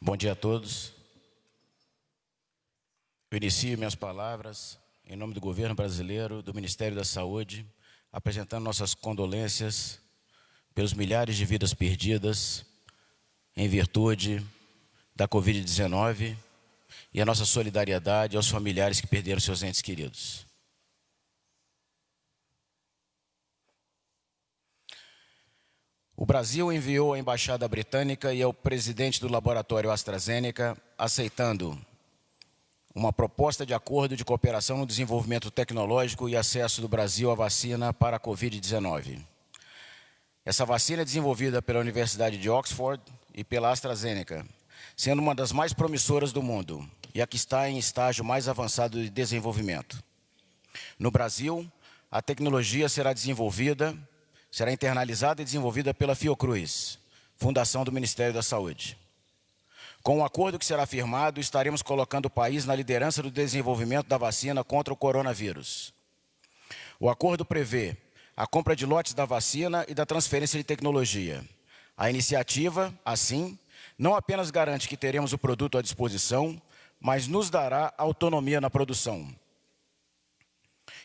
Bom dia a todos. Eu inicio minhas palavras em nome do governo brasileiro, do Ministério da Saúde, apresentando nossas condolências pelos milhares de vidas perdidas em virtude da Covid-19 e a nossa solidariedade aos familiares que perderam seus entes queridos. O Brasil enviou à Embaixada Britânica e ao presidente do laboratório AstraZeneca, aceitando uma proposta de acordo de cooperação no desenvolvimento tecnológico e acesso do Brasil à vacina para a Covid-19. Essa vacina é desenvolvida pela Universidade de Oxford e pela AstraZeneca, sendo uma das mais promissoras do mundo e a que está em estágio mais avançado de desenvolvimento. No Brasil, a tecnologia será internalizada e desenvolvida pela Fiocruz, Fundação do Ministério da Saúde. Com o acordo que será firmado, estaremos colocando o país na liderança do desenvolvimento da vacina contra o coronavírus. O acordo prevê a compra de lotes da vacina e da transferência de tecnologia. A iniciativa, assim, não apenas garante que teremos o produto à disposição, mas nos dará autonomia na produção.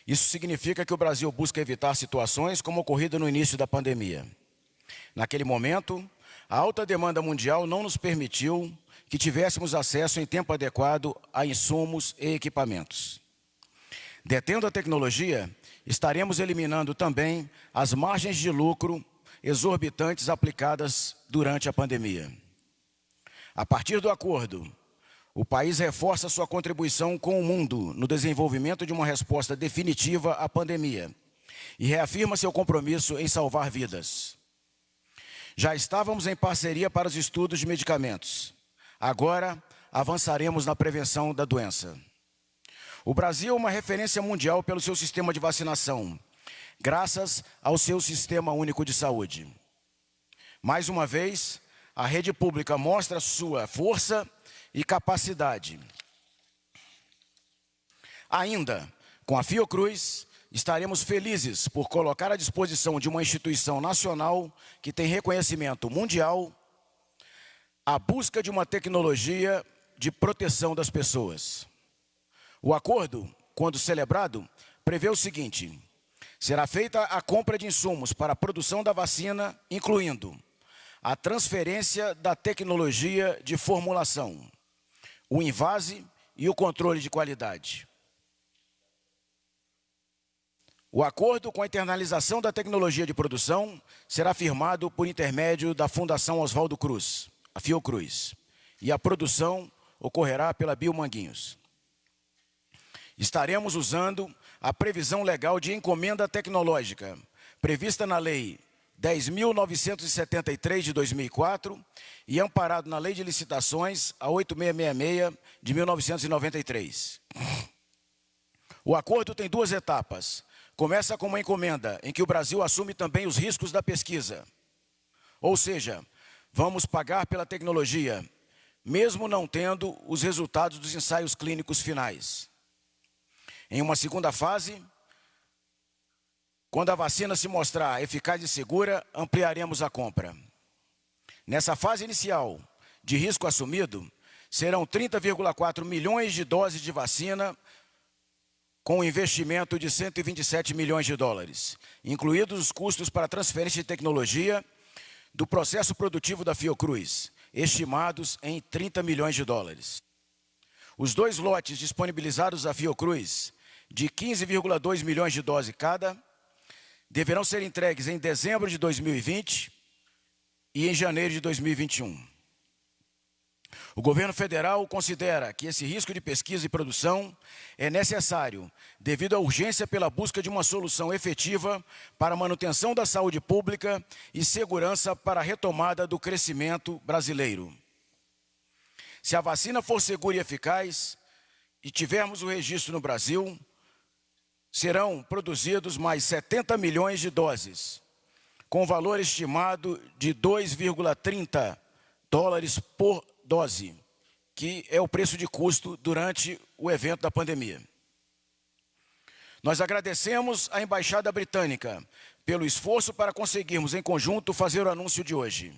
Isso significa que o Brasil busca evitar situações como ocorrida no início da pandemia. Naquele momento, a alta demanda mundial não nos permitiu que tivéssemos acesso em tempo adequado a insumos e equipamentos. Detendo a tecnologia, estaremos eliminando também as margens de lucro exorbitantes aplicadas durante a pandemia. A partir do acordo, o país reforça sua contribuição com o mundo no desenvolvimento de uma resposta definitiva à pandemia e reafirma seu compromisso em salvar vidas. Já estávamos em parceria para os estudos de medicamentos. Agora, avançaremos na prevenção da doença. O Brasil é uma referência mundial pelo seu sistema de vacinação, graças ao seu Sistema Único de Saúde. Mais uma vez, a rede pública mostra sua força e capacidade. Ainda, com a Fiocruz, estaremos felizes por colocar à disposição de uma instituição nacional que tem reconhecimento mundial a busca de uma tecnologia de proteção das pessoas. O acordo, quando celebrado, prevê o seguinte: será feita a compra de insumos para a produção da vacina, incluindo a transferência da tecnologia de formulação, o invase e o controle de qualidade. O acordo com a internalização da tecnologia de produção será firmado por intermédio da Fundação Oswaldo Cruz, a Fiocruz, e a produção ocorrerá pela Biomanguinhos. Estaremos usando a previsão legal de encomenda tecnológica, prevista na Lei 10.973 de 2004 e amparado na Lei de Licitações, a 8666 de 1993. O acordo tem duas etapas. Começa com uma encomenda, em que o Brasil assume também os riscos da pesquisa. Ou seja, vamos pagar pela tecnologia, mesmo não tendo os resultados dos ensaios clínicos finais. Em uma segunda fase, quando a vacina se mostrar eficaz e segura, ampliaremos a compra. Nessa fase inicial, de risco assumido, serão 30,4 milhões de doses de vacina com um investimento de 127 milhões de dólares, incluídos os custos para transferência de tecnologia do processo produtivo da Fiocruz, estimados em 30 milhões de dólares. Os dois lotes disponibilizados à Fiocruz, de 15,2 milhões de doses cada, deverão ser entregues em dezembro de 2020 e em janeiro de 2021. O governo federal considera que esse risco de pesquisa e produção é necessário devido à urgência pela busca de uma solução efetiva para a manutenção da saúde pública e segurança para a retomada do crescimento brasileiro. Se a vacina for segura e eficaz e tivermos o registro no Brasil, serão produzidos mais 70 milhões de doses, com valor estimado de 2,30 dólares por dose, que é o preço de custo durante o evento da pandemia. Nós agradecemos à Embaixada Britânica pelo esforço para conseguirmos em conjunto fazer o anúncio de hoje.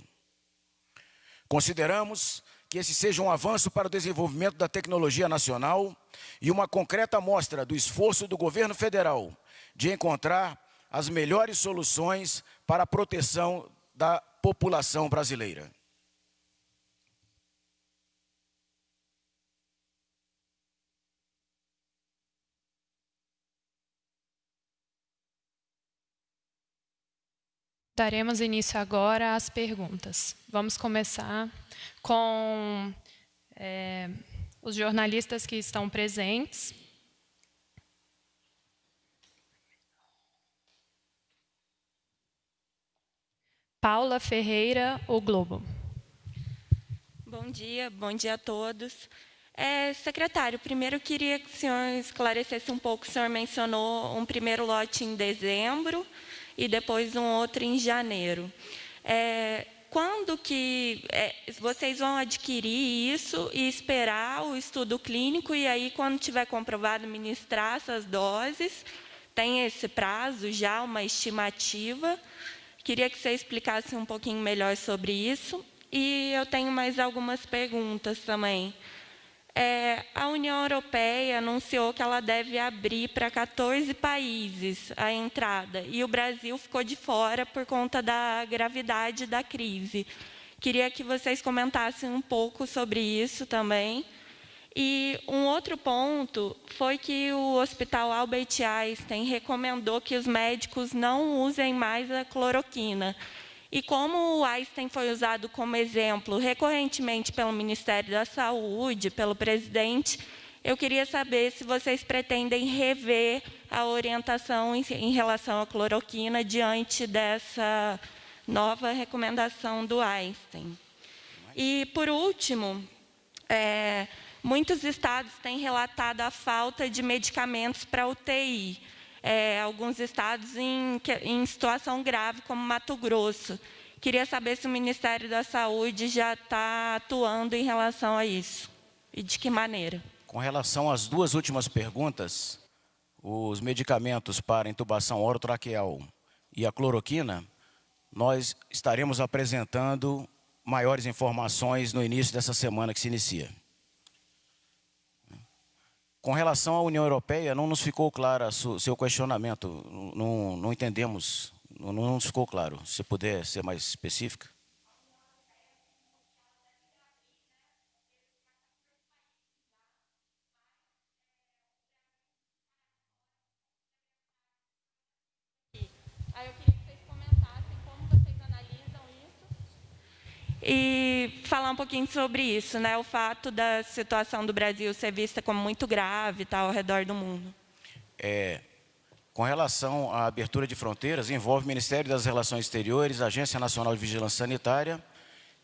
Consideramos que esse seja um avanço para o desenvolvimento da tecnologia nacional e uma concreta amostra do esforço do governo federal de encontrar as melhores soluções para a proteção da população brasileira. Daremos início agora às perguntas. Vamos começar com os jornalistas que estão presentes. Paula Ferreira, O Globo. Bom dia a todos. Secretário, primeiro queria que o senhor esclarecesse um pouco. O senhor mencionou um primeiro lote em dezembro e depois um outro em janeiro. Quando que vocês vão adquirir isso e esperar o estudo clínico e aí, quando tiver comprovado, ministrar essas doses? Tem esse prazo já, uma estimativa? Queria que você explicasse um pouquinho melhor sobre isso. E eu tenho mais algumas perguntas também. A União Europeia anunciou que ela deve abrir para 14 países a entrada, e o Brasil ficou de fora por conta da gravidade da crise. Queria que vocês comentassem um pouco sobre isso também. E um outro ponto foi que o Hospital Albert Einstein recomendou que os médicos não usem mais a cloroquina. E como o Einstein foi usado como exemplo recorrentemente pelo Ministério da Saúde, pelo presidente, eu queria saber se vocês pretendem rever a orientação em relação à cloroquina diante dessa nova recomendação do Einstein. E, por último, muitos estados têm relatado a falta de medicamentos para UTI. Alguns estados em situação grave, como Mato Grosso. Queria saber se o Ministério da Saúde já está atuando em relação a isso, e de que maneira. Com relação às duas últimas perguntas, os medicamentos para intubação orotraqueal e a cloroquina, nós estaremos apresentando maiores informações no início dessa semana que se inicia. Com relação à União Europeia, não nos ficou claro o seu questionamento, não entendemos, não nos ficou claro. Se puder ser mais específica. Aí eu queria que vocês comentassem como vocês analisam isso. E falar um pouquinho sobre isso, né? O fato da situação do Brasil ser vista como muito grave, tá, ao redor do mundo. Com relação à abertura de fronteiras, envolve o Ministério das Relações Exteriores, a Agência Nacional de Vigilância Sanitária,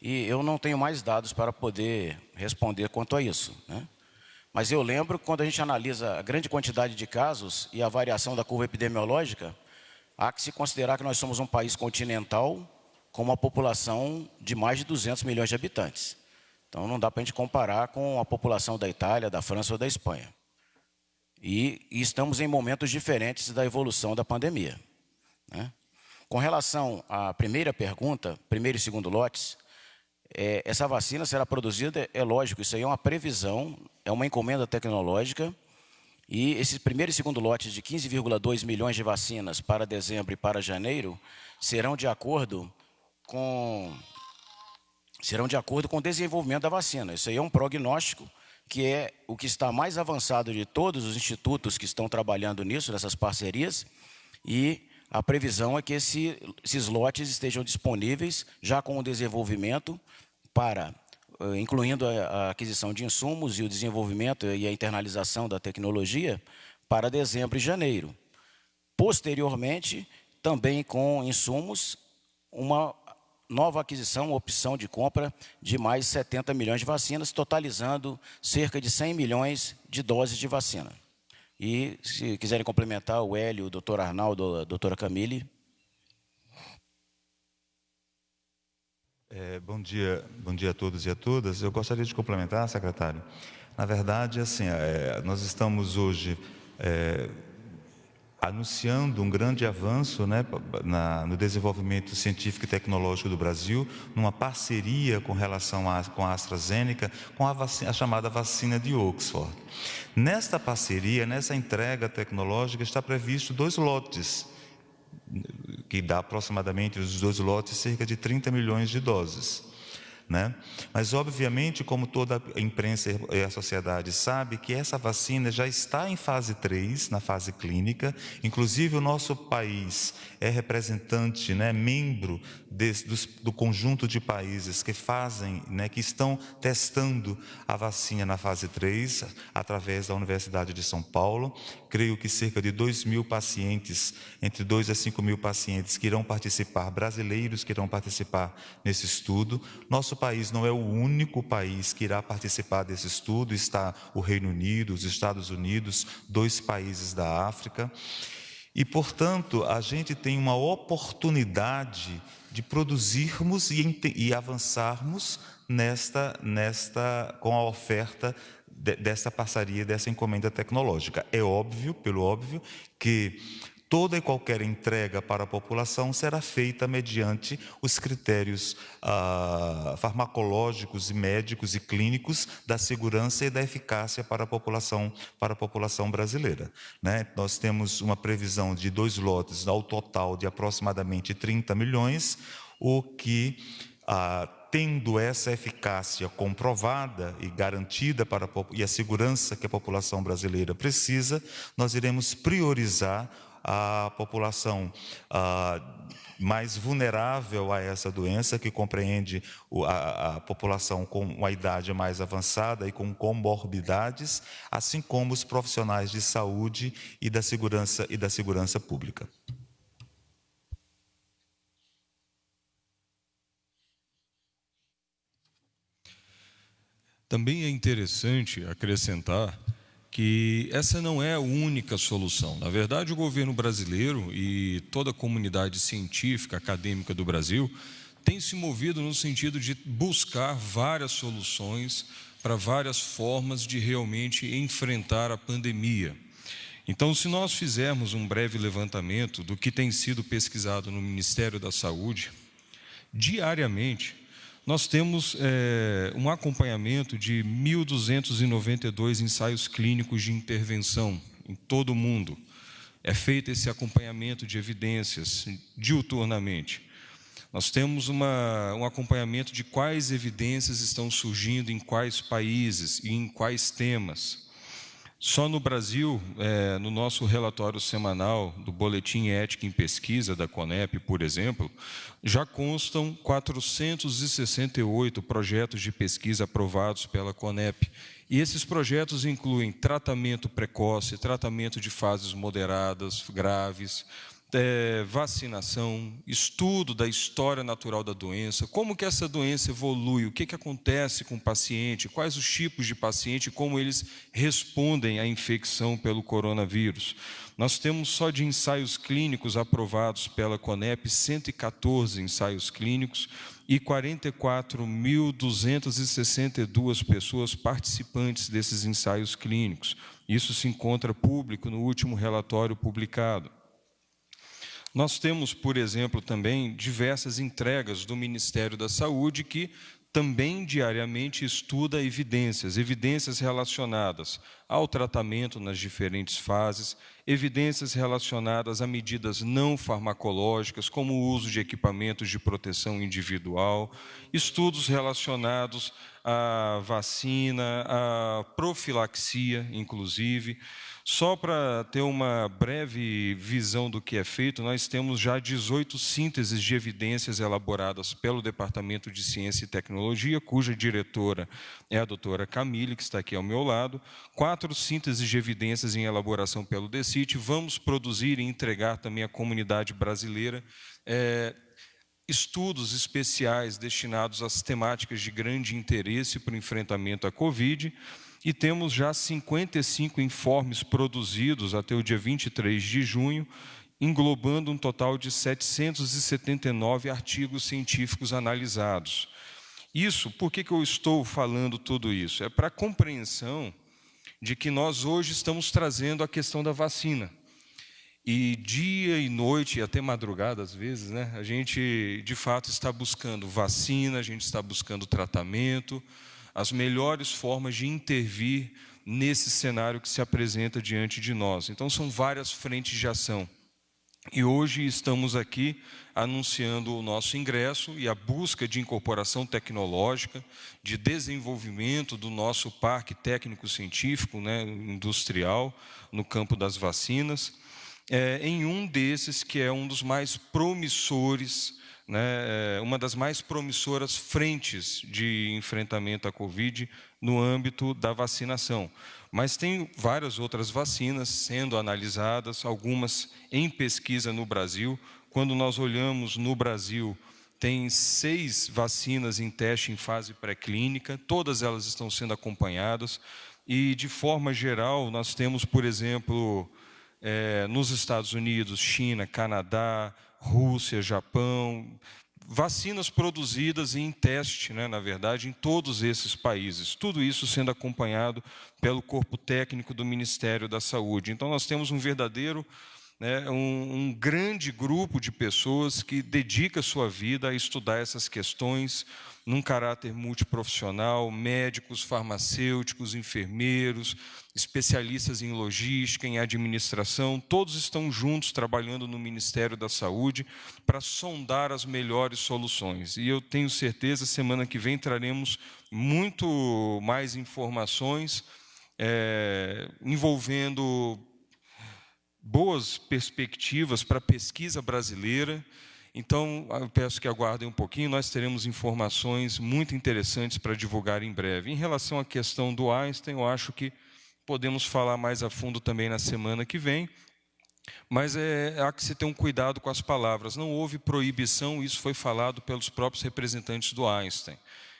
e eu não tenho mais dados para poder responder quanto a isso, né? Mas eu lembro que quando a gente analisa a grande quantidade de casos e a variação da curva epidemiológica, há que se considerar que nós somos um país continental com uma população de mais de 200 milhões de habitantes. Então, não dá para a gente comparar com a população da Itália, da França ou da Espanha. E estamos em momentos diferentes da evolução da pandemia, né? Com relação à primeira pergunta, primeiro e segundo lotes, essa vacina será produzida, é lógico, isso aí é uma previsão, é uma encomenda tecnológica, e esses primeiro e segundo lotes de 15,2 milhões de vacinas para dezembro e para janeiro serão de acordo com o desenvolvimento da vacina. Isso aí é um prognóstico, que é o que está mais avançado de todos os institutos que estão trabalhando nisso, nessas parcerias, e a previsão é que esses lotes estejam disponíveis já com o desenvolvimento incluindo a aquisição de insumos e o desenvolvimento e a internalização da tecnologia para dezembro e janeiro. Posteriormente, também com insumos, uma nova aquisição, opção de compra de mais 70 milhões de vacinas, totalizando cerca de 100 milhões de doses de vacina. E, se quiserem complementar, o Hélio, o doutor Arnaldo, a doutora Camille. Bom dia a todos e a todas. Eu gostaria de complementar, secretário. Na verdade, assim, nós estamos hoje anunciando um grande avanço, né, no desenvolvimento científico e tecnológico do Brasil, numa parceria com relação com a AstraZeneca, com a chamada vacina de Oxford. Nesta parceria, nessa entrega tecnológica, está previsto 2 lotes, que dá aproximadamente, os 2 lotes, cerca de 30 milhões de doses. Né? Mas, obviamente, como toda a imprensa e a sociedade sabe, que essa vacina já está em fase 3, na fase clínica. Inclusive, o nosso país é representante, né, membro do conjunto de países que fazem, né, que estão testando a vacina na fase 3, através da Universidade de São Paulo. Creio que cerca de 2.000 pacientes, entre 2 a 5.000 pacientes que irão participar, brasileiros que irão participar nesse estudo. Nosso país não é o único país que irá participar desse estudo, está o Reino Unido, os Estados Unidos, 2 países da África. E, portanto, a gente tem uma oportunidade de produzirmos e avançarmos com a oferta dessa parceria, dessa encomenda tecnológica. É óbvio, pelo óbvio, que toda e qualquer entrega para a população será feita mediante os critérios farmacológicos, médicos e clínicos da segurança e da eficácia para a população brasileira. Né? Nós temos uma previsão de 2 lotes ao total de aproximadamente 30 milhões, o que, tendo essa eficácia comprovada e garantida e a segurança que a população brasileira precisa, nós iremos priorizar a população mais vulnerável a essa doença, que compreende a população com uma idade mais avançada e com comorbidades, assim como os profissionais de saúde e da segurança pública. Também é interessante acrescentar que essa não é a única solução. Na verdade, o governo brasileiro e toda a comunidade científica, acadêmica do Brasil, tem se movido no sentido de buscar várias soluções para várias formas de realmente enfrentar a pandemia. Então, se nós fizermos um breve levantamento do que tem sido pesquisado no Ministério da Saúde, diariamente, nós temos um acompanhamento de 1.292 ensaios clínicos de intervenção em todo o mundo. É feito esse acompanhamento de evidências diuturnamente. Nós temos um acompanhamento de quais evidências estão surgindo em quais países e em quais temas. Só no Brasil, no nosso relatório semanal do Boletim Ética em Pesquisa da CONEP, por exemplo, já constam 468 projetos de pesquisa aprovados pela CONEP. E esses projetos incluem tratamento precoce, tratamento de fases moderadas, graves, vacinação, estudo da história natural da doença, como que essa doença evolui, o que acontece com o paciente, quais os tipos de paciente, como eles respondem à infecção pelo coronavírus. Nós temos só de ensaios clínicos aprovados pela CONEP, 114 ensaios clínicos e 44.262 pessoas participantes desses ensaios clínicos. Isso se encontra público no último relatório publicado. Nós temos, por exemplo, também diversas entregas do Ministério da Saúde que também diariamente estuda evidências relacionadas ao tratamento nas diferentes fases, evidências relacionadas a medidas não farmacológicas, como o uso de equipamentos de proteção individual, estudos relacionados à vacina, à profilaxia, inclusive. Só para ter uma breve visão do que é feito, nós temos já 18 sínteses de evidências elaboradas pelo Departamento de Ciência e Tecnologia, cuja diretora é a doutora Camille, que está aqui ao meu lado, 4 sínteses de evidências em elaboração pelo DECIT. Vamos produzir e entregar também à comunidade brasileira estudos especiais destinados às temáticas de grande interesse para o enfrentamento à Covid, e temos já 55 informes produzidos até o dia 23 de junho, englobando um total de 779 artigos científicos analisados. Isso, por que eu estou falando tudo isso? É para a compreensão de que nós hoje estamos trazendo a questão da vacina. E dia e noite, e até madrugada às vezes, né, a gente de fato está buscando vacina, a gente está buscando tratamento, as melhores formas de intervir nesse cenário que se apresenta diante de nós. Então são várias frentes de ação. E hoje estamos aqui anunciando o nosso ingresso e a busca de incorporação tecnológica, de desenvolvimento do nosso parque técnico-científico, né, industrial, no campo das vacinas, em um desses que é um dos mais promissores, né, uma das mais promissoras frentes de enfrentamento à Covid no âmbito da vacinação. Mas tem várias outras vacinas sendo analisadas, algumas em pesquisa no Brasil. Quando nós olhamos no Brasil, tem 6 vacinas em teste em fase pré-clínica, todas elas estão sendo acompanhadas. E, de forma geral, nós temos, por exemplo, nos Estados Unidos, China, Canadá, Rússia, Japão, vacinas produzidas em teste, né, na verdade, em todos esses países. Tudo isso sendo acompanhado pelo corpo técnico do Ministério da Saúde. Então, nós temos um verdadeiro, né, um grande grupo de pessoas que dedica sua vida a estudar essas questões num caráter multiprofissional, médicos, farmacêuticos, enfermeiros, especialistas em logística, em administração, todos estão juntos trabalhando no Ministério da Saúde para sondar as melhores soluções. E eu tenho certeza, semana que vem traremos muito mais informações envolvendo boas perspectivas para a pesquisa brasileira. Então, eu peço que aguardem um pouquinho, nós teremos informações muito interessantes para divulgar em breve. Em relação à questão do Einstein, eu acho que podemos falar mais a fundo também na semana que vem, mas há que se ter um cuidado com as palavras. Não houve proibição, isso foi falado pelos próprios representantes do Einstein.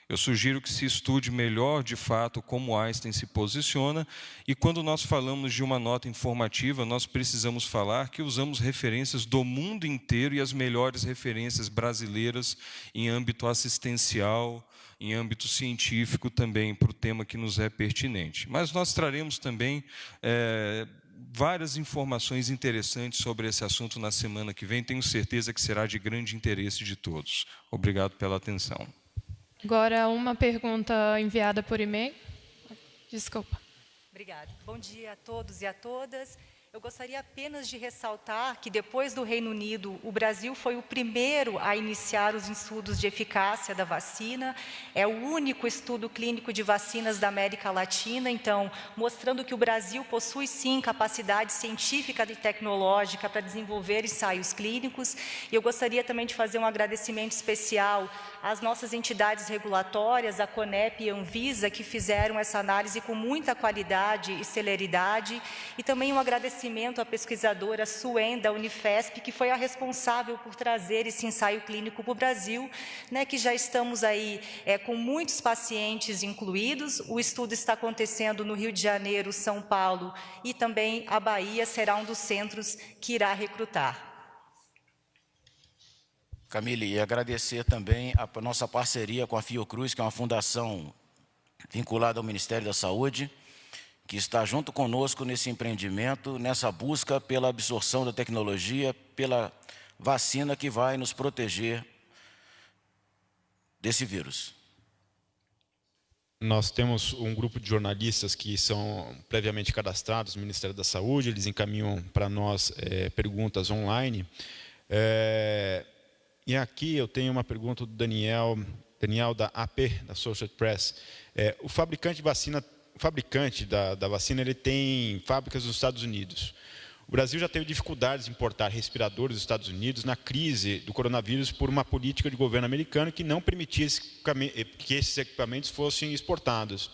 Eu sugiro que se estude melhor, de fato, como Einstein se posiciona, e quando nós falamos de uma nota informativa, nós precisamos falar que usamos referências do mundo inteiro e as melhores referências brasileiras em âmbito assistencial, em âmbito científico também, para o tema que nos é pertinente. Mas nós traremos também várias informações interessantes sobre esse assunto na semana que vem, tenho certeza que será de grande interesse de todos. Obrigado pela atenção. Agora, uma pergunta enviada por e-mail. Desculpa. Obrigada. Bom dia a todos e a todas. Eu gostaria apenas de ressaltar que, depois do Reino Unido, o Brasil foi o primeiro a iniciar os estudos de eficácia da vacina. É o único estudo clínico de vacinas da América Latina, então, mostrando que o Brasil possui, sim, capacidade científica e tecnológica para desenvolver ensaios clínicos. E eu gostaria também de fazer um agradecimento especial às nossas entidades regulatórias, a CONEP e a Anvisa, que fizeram essa análise com muita qualidade e celeridade, e também um agradecimento à pesquisadora Suen, da Unifesp, que foi a responsável por trazer esse ensaio clínico para o Brasil, né, que já estamos aí com muitos pacientes incluídos. O estudo está acontecendo no Rio de Janeiro, São Paulo e também a Bahia será um dos centros que irá recrutar. Camille, e agradecer também a nossa parceria com a Fiocruz, que é uma fundação vinculada ao Ministério da Saúde, que está junto conosco nesse empreendimento, nessa busca pela absorção da tecnologia, pela vacina que vai nos proteger desse vírus. Nós temos um grupo de jornalistas que são previamente cadastrados no Ministério da Saúde, eles encaminham para nós perguntas online. E aqui eu tenho uma pergunta do Daniel da AP, da Associated Press. O fabricante da vacina, ele tem fábricas nos Estados Unidos. O Brasil já teve dificuldades em importar respiradores dos Estados Unidos na crise do coronavírus por uma política de governo americano que não permitia que esses equipamentos fossem exportados.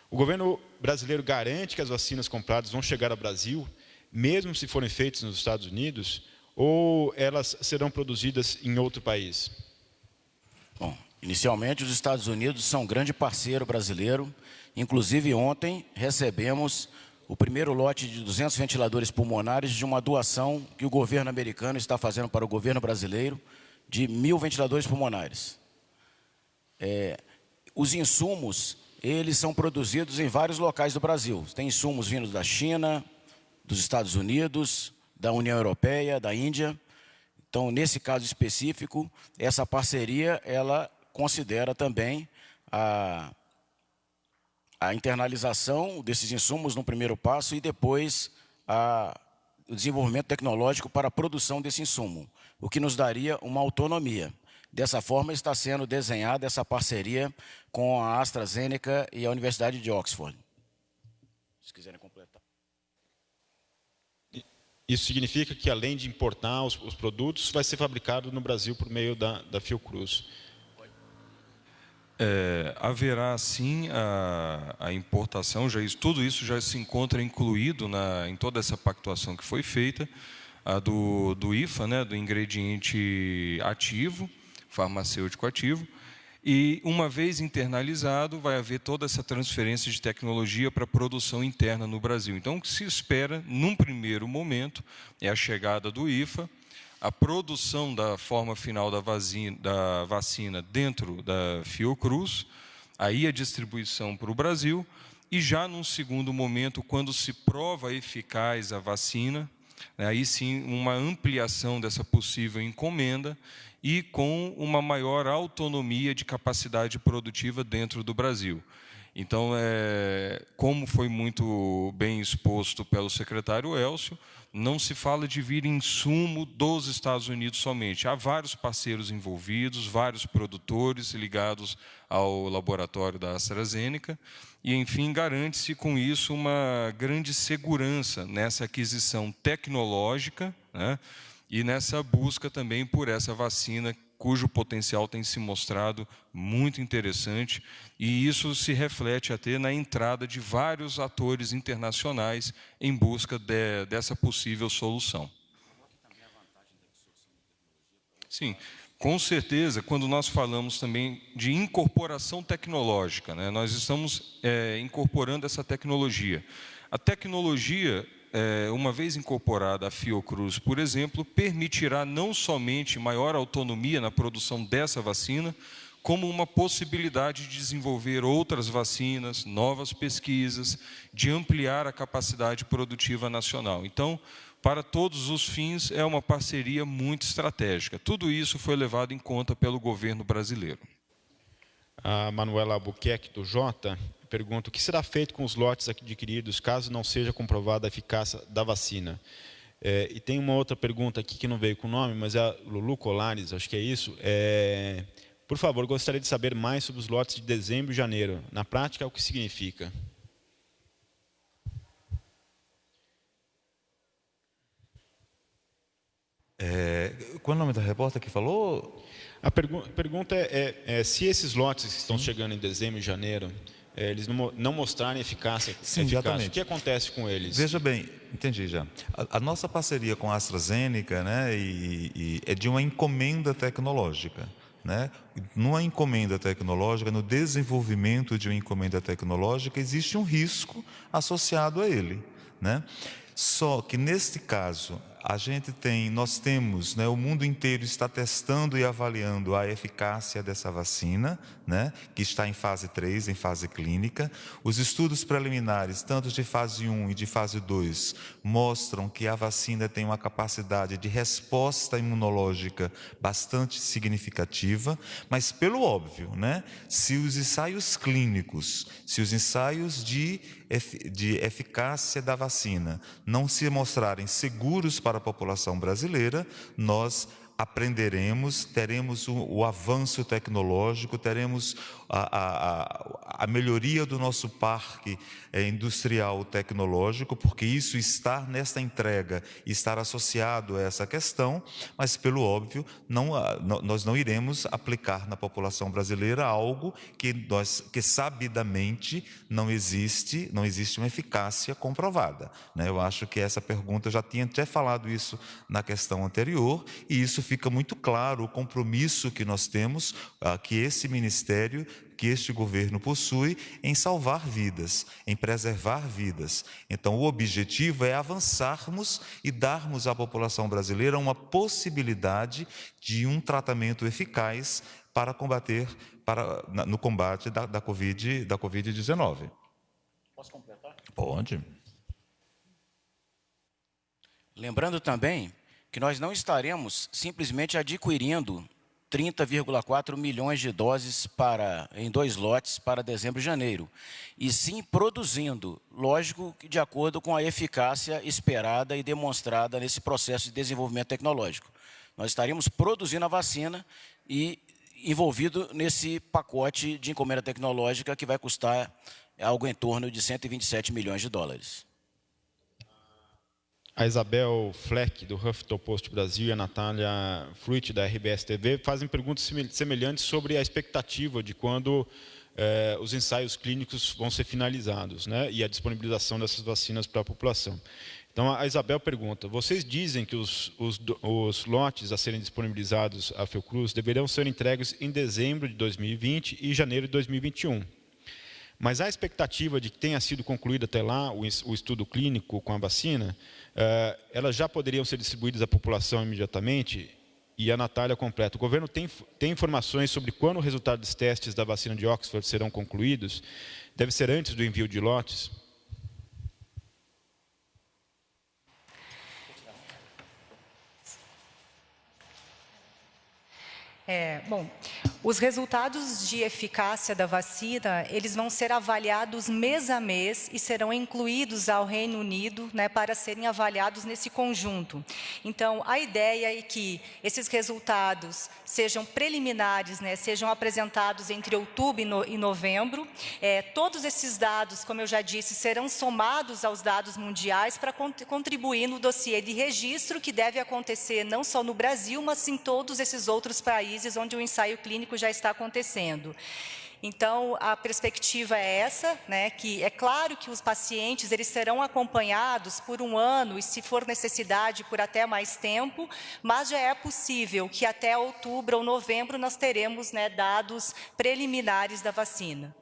O governo brasileiro garante que as vacinas compradas vão chegar ao Brasil, mesmo se forem feitas nos Estados Unidos, ou elas serão produzidas em outro país? Bom, inicialmente os Estados Unidos são um grande parceiro brasileiro. Inclusive, ontem recebemos o primeiro lote de 200 ventiladores pulmonares de uma doação que o governo americano está fazendo para o governo brasileiro, de 1.000 ventiladores pulmonares. Os insumos, eles são produzidos em vários locais do Brasil. Tem insumos vindos da China, dos Estados Unidos, da União Europeia, da Índia. Então, nesse caso específico, essa parceria, ela considera também a internalização desses insumos no primeiro passo e depois o desenvolvimento tecnológico para a produção desse insumo, o que nos daria uma autonomia. Dessa forma, está sendo desenhada essa parceria com a AstraZeneca e a Universidade de Oxford. Se quiserem completar. Isso significa que, além de importar os produtos, vai ser fabricado no Brasil por meio da Fiocruz. Haverá sim a importação, tudo isso já se encontra incluído em toda essa pactuação que foi feita, do IFA, né, do ingrediente ativo, farmacêutico ativo, e uma vez internalizado, vai haver toda essa transferência de tecnologia para a produção interna no Brasil. Então, o que se espera, num primeiro momento, é a chegada do IFA, a produção da forma final da vacina dentro da Fiocruz, aí a distribuição para o Brasil, e já num segundo momento, quando se prova eficaz a vacina, aí sim uma ampliação dessa possível encomenda e com uma maior autonomia de capacidade produtiva dentro do Brasil. Então, como foi muito bem exposto pelo secretário Elcio, não se fala de vir insumo dos Estados Unidos somente. Há vários parceiros envolvidos, vários produtores ligados ao laboratório da AstraZeneca, e, enfim, garante-se com isso uma grande segurança nessa aquisição tecnológica, né, e nessa busca também por essa vacina, cujo potencial tem se mostrado muito interessante, e isso se reflete até na entrada de vários atores internacionais em busca dessa possível solução. Sim, com certeza, quando nós falamos também de incorporação tecnológica, né, nós estamos incorporando essa tecnologia. A tecnologia, uma vez incorporada a Fiocruz, por exemplo, permitirá não somente maior autonomia na produção dessa vacina, como uma possibilidade de desenvolver outras vacinas, novas pesquisas, de ampliar a capacidade produtiva nacional. Então, para todos os fins, é uma parceria muito estratégica. Tudo isso foi levado em conta pelo governo brasileiro. A Manuela Albuquerque, do Jota, pergunta: o que será feito com os lotes adquiridos caso não seja comprovada a eficácia da vacina? E tem uma outra pergunta aqui que não veio com o nome, mas é a Lulu Colares, acho que é isso. Por favor, gostaria de saber mais sobre os lotes de dezembro e janeiro. Na prática, o que significa? Qual é o nome da repórter que falou? A pergunta é se esses lotes que estão chegando em dezembro e janeiro, eles não mostrarem eficácia. Sim, exatamente. O que acontece com eles? Veja bem, entendi já. A nossa parceria com a AstraZeneca, né, é de uma encomenda tecnológica. Né? Numa encomenda tecnológica, no desenvolvimento de uma encomenda tecnológica, existe um risco associado a ele. Né? Só que, neste caso, nós temos, né, o mundo inteiro está testando e avaliando a eficácia dessa vacina, né, que está em fase 3, em fase clínica. Os estudos preliminares, tanto de fase 1 e de fase 2, mostram que a vacina tem uma capacidade de resposta imunológica bastante significativa, mas, pelo óbvio, né, se os ensaios clínicos, se os ensaios de eficácia da vacina não se mostrarem seguros para a população brasileira, nós aprenderemos, teremos o avanço tecnológico, teremos a melhoria do nosso parque industrial tecnológico, porque isso estar nesta entrega, estar associado a essa questão, mas, pelo óbvio, nós não iremos aplicar na população brasileira algo que sabidamente não existe uma eficácia comprovada. Né? Eu acho que essa pergunta, eu já tinha até falado isso na questão anterior, e isso fica muito claro, o compromisso que nós temos, que esse ministério, que este governo possui em salvar vidas, em preservar vidas. Então, o objetivo é avançarmos e darmos à população brasileira uma possibilidade de um tratamento eficaz para combater, no combate da Covid-19. Posso completar? Pode. Lembrando também que nós não estaremos simplesmente adquirindo 30,4 milhões de doses em 2 lotes para dezembro e janeiro, e sim produzindo, lógico que de acordo com a eficácia esperada e demonstrada nesse processo de desenvolvimento tecnológico. Nós estaríamos produzindo a vacina e envolvido nesse pacote de encomenda tecnológica que vai custar algo em torno de 127 milhões de dólares. A Isabel Fleck, do Huffington Post Brasil, e a Natália Fruit, da RBS TV, fazem perguntas semelhantes sobre a expectativa de quando os ensaios clínicos vão ser finalizados, né, e a disponibilização dessas vacinas para a população. Então, a Isabel pergunta, vocês dizem que os lotes a serem disponibilizados à Fiocruz deverão ser entregues em dezembro de 2020 e janeiro de 2021. Mas há expectativa de que tenha sido concluído até lá o estudo clínico com a vacina, elas já poderiam ser distribuídas à população imediatamente? E a Natália completa, o governo tem informações sobre quando o resultado dos testes da vacina de Oxford serão concluídos? Deve ser antes do envio de lotes? Bom, os resultados de eficácia da vacina, eles vão ser avaliados mês a mês e serão incluídos ao Reino Unido, né, para serem avaliados nesse conjunto. Então, a ideia é que esses resultados sejam preliminares, né, sejam apresentados entre outubro e novembro. Todos esses dados, como eu já disse, serão somados aos dados mundiais para contribuir no dossiê de registro que deve acontecer não só no Brasil, mas em todos esses outros países onde o ensaio clínico já está acontecendo. Então, a perspectiva é essa, né, que é claro que os pacientes eles serão acompanhados por 1 ano e, se for necessidade, por até mais tempo, mas já é possível que até outubro ou novembro nós teremos, né, dados preliminares da vacina.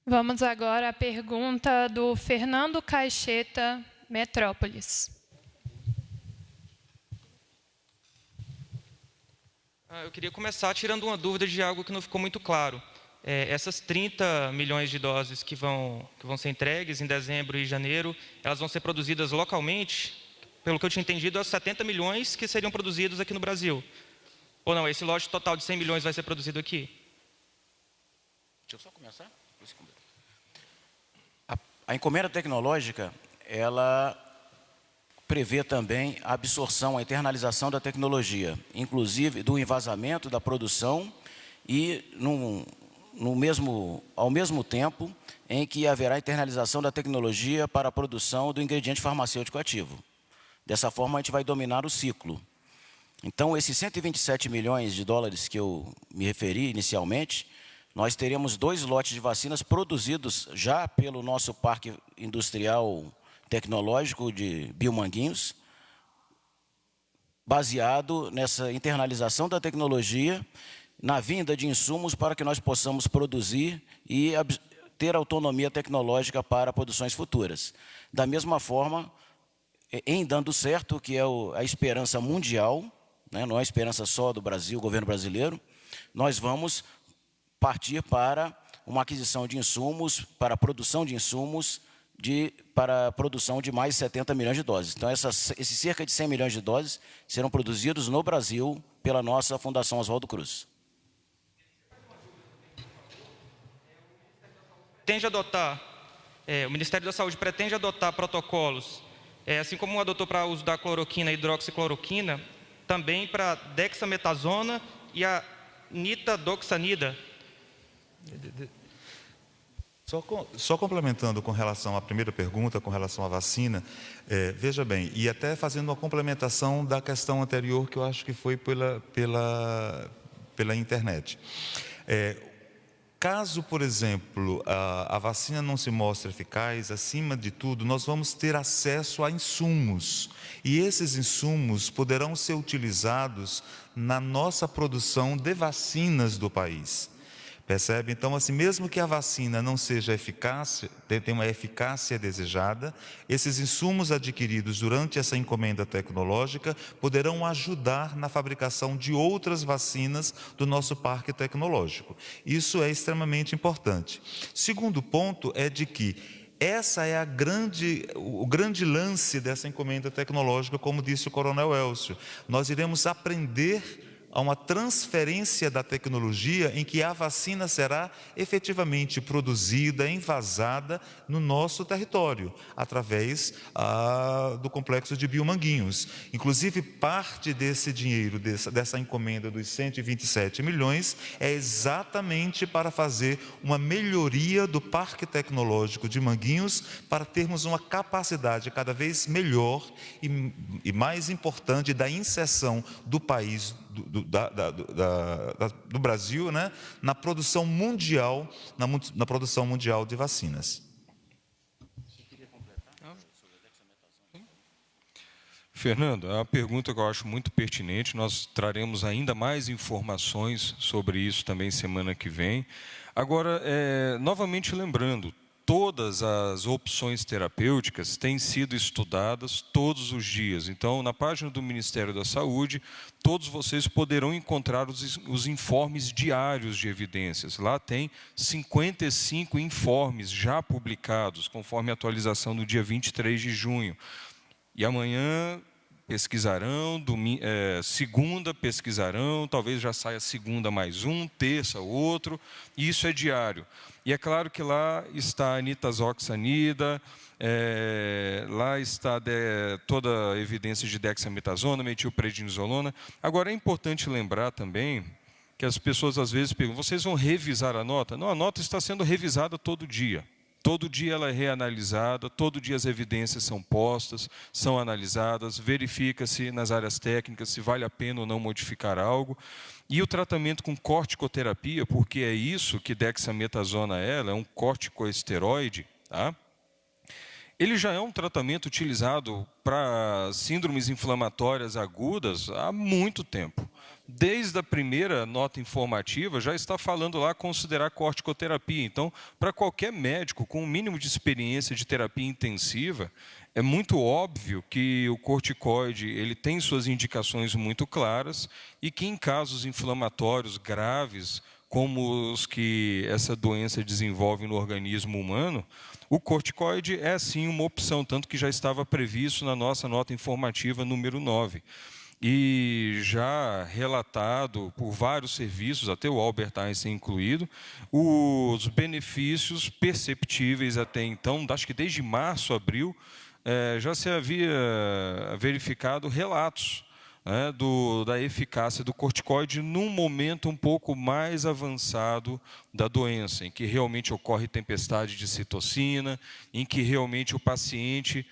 Vamos agora à pergunta do Fernando Caixeta, Metrópolis. Eu queria começar tirando uma dúvida de algo que não ficou muito claro. Essas 30 milhões de doses que vão ser entregues em dezembro e janeiro, elas vão ser produzidas localmente? Pelo que eu tinha entendido, as 70 milhões que seriam produzidos aqui no Brasil. Ou não, esse lote total de 100 milhões vai ser produzido aqui? Deixa eu só começar. A encomenda tecnológica, ela prevê também a absorção, a internalização da tecnologia, inclusive do envasamento da produção e ao mesmo tempo em que haverá internalização da tecnologia para a produção do ingrediente farmacêutico ativo. Dessa forma, a gente vai dominar o ciclo. Então, esses 127 milhões de dólares que eu me referi inicialmente, nós teremos 2 lotes de vacinas produzidos já pelo nosso Parque Industrial Tecnológico de Biomanguinhos, baseado nessa internalização da tecnologia, na vinda de insumos para que nós possamos produzir e ter autonomia tecnológica para produções futuras. Da mesma forma, em dando certo, que é a esperança mundial, né, não é a esperança só do Brasil, governo brasileiro, nós vamos partir para uma aquisição de insumos, para a produção de insumos, para a produção de mais 70 milhões de doses. Então, esses cerca de 100 milhões de doses serão produzidos no Brasil pela nossa Fundação Oswaldo Cruz. O Ministério da Saúde pretende adotar protocolos, assim como adotou para o uso da cloroquina e hidroxicloroquina, também para dexametasona e a nitadoxanida. Só complementando com relação à primeira pergunta, com relação à vacina, veja bem, e até fazendo uma complementação da questão anterior, que eu acho que foi pela internet. Caso, por exemplo, a vacina não se mostre eficaz, acima de tudo, nós vamos ter acesso a insumos. E esses insumos poderão ser utilizados na nossa produção de vacinas do país. Percebe? Então, assim, mesmo que a vacina não seja eficaz, tenha uma eficácia desejada, esses insumos adquiridos durante essa encomenda tecnológica poderão ajudar na fabricação de outras vacinas do nosso parque tecnológico. Isso é extremamente importante. Segundo ponto é de que essa é o grande lance dessa encomenda tecnológica, como disse o Coronel Elcio. Nós iremos aprender a uma transferência da tecnologia em que a vacina será efetivamente produzida, envasada no nosso território, através do complexo de Biomanguinhos. Inclusive, parte desse dinheiro, dessa encomenda dos 127 milhões, é exatamente para fazer uma melhoria do parque tecnológico de Manguinhos, para termos uma capacidade cada vez melhor e mais importante da inserção do país, do Brasil, né, na produção mundial, na produção mundial de vacinas. Fernando, é uma pergunta que eu acho muito pertinente. Nós traremos ainda mais informações sobre isso também semana que vem. Agora, novamente lembrando, todas as opções terapêuticas têm sido estudadas todos os dias. Então, na página do Ministério da Saúde, todos vocês poderão encontrar os informes diários de evidências. Lá tem 55 informes já publicados, conforme a atualização do dia 23 de junho. E amanhã pesquisarão, segunda pesquisarão, talvez já saia segunda mais um, terça outro, e isso é diário. E é claro que lá está a nitazoxanida, lá está toda a evidência de dexametasona, metilprednisolona. Agora, é importante lembrar também que as pessoas às vezes perguntam, vocês vão revisar a nota? Não, a nota está sendo revisada todo dia. Todo dia ela é reanalisada, todo dia as evidências são postas, são analisadas, verifica-se nas áreas técnicas se vale a pena ou não modificar algo. E o tratamento com corticoterapia, porque é isso que dexametasona é um corticoesteroide, tá? Ele já é um tratamento utilizado para síndromes inflamatórias agudas há muito tempo. Desde a primeira nota informativa, já está falando lá considerar corticoterapia. Então, para qualquer médico com um mínimo de experiência de terapia intensiva, é muito óbvio que o corticoide ele tem suas indicações muito claras e que em casos inflamatórios graves, como os que essa doença desenvolve no organismo humano, o corticoide é sim uma opção, tanto que já estava previsto na nossa nota informativa número 9. E já relatado por vários serviços, até o Albert Einstein incluído, os benefícios perceptíveis até então, acho que desde março, abril, já se havia verificado relatos da eficácia do corticoide num momento um pouco mais avançado da doença, em que realmente ocorre tempestade de citocina, em que realmente o paciente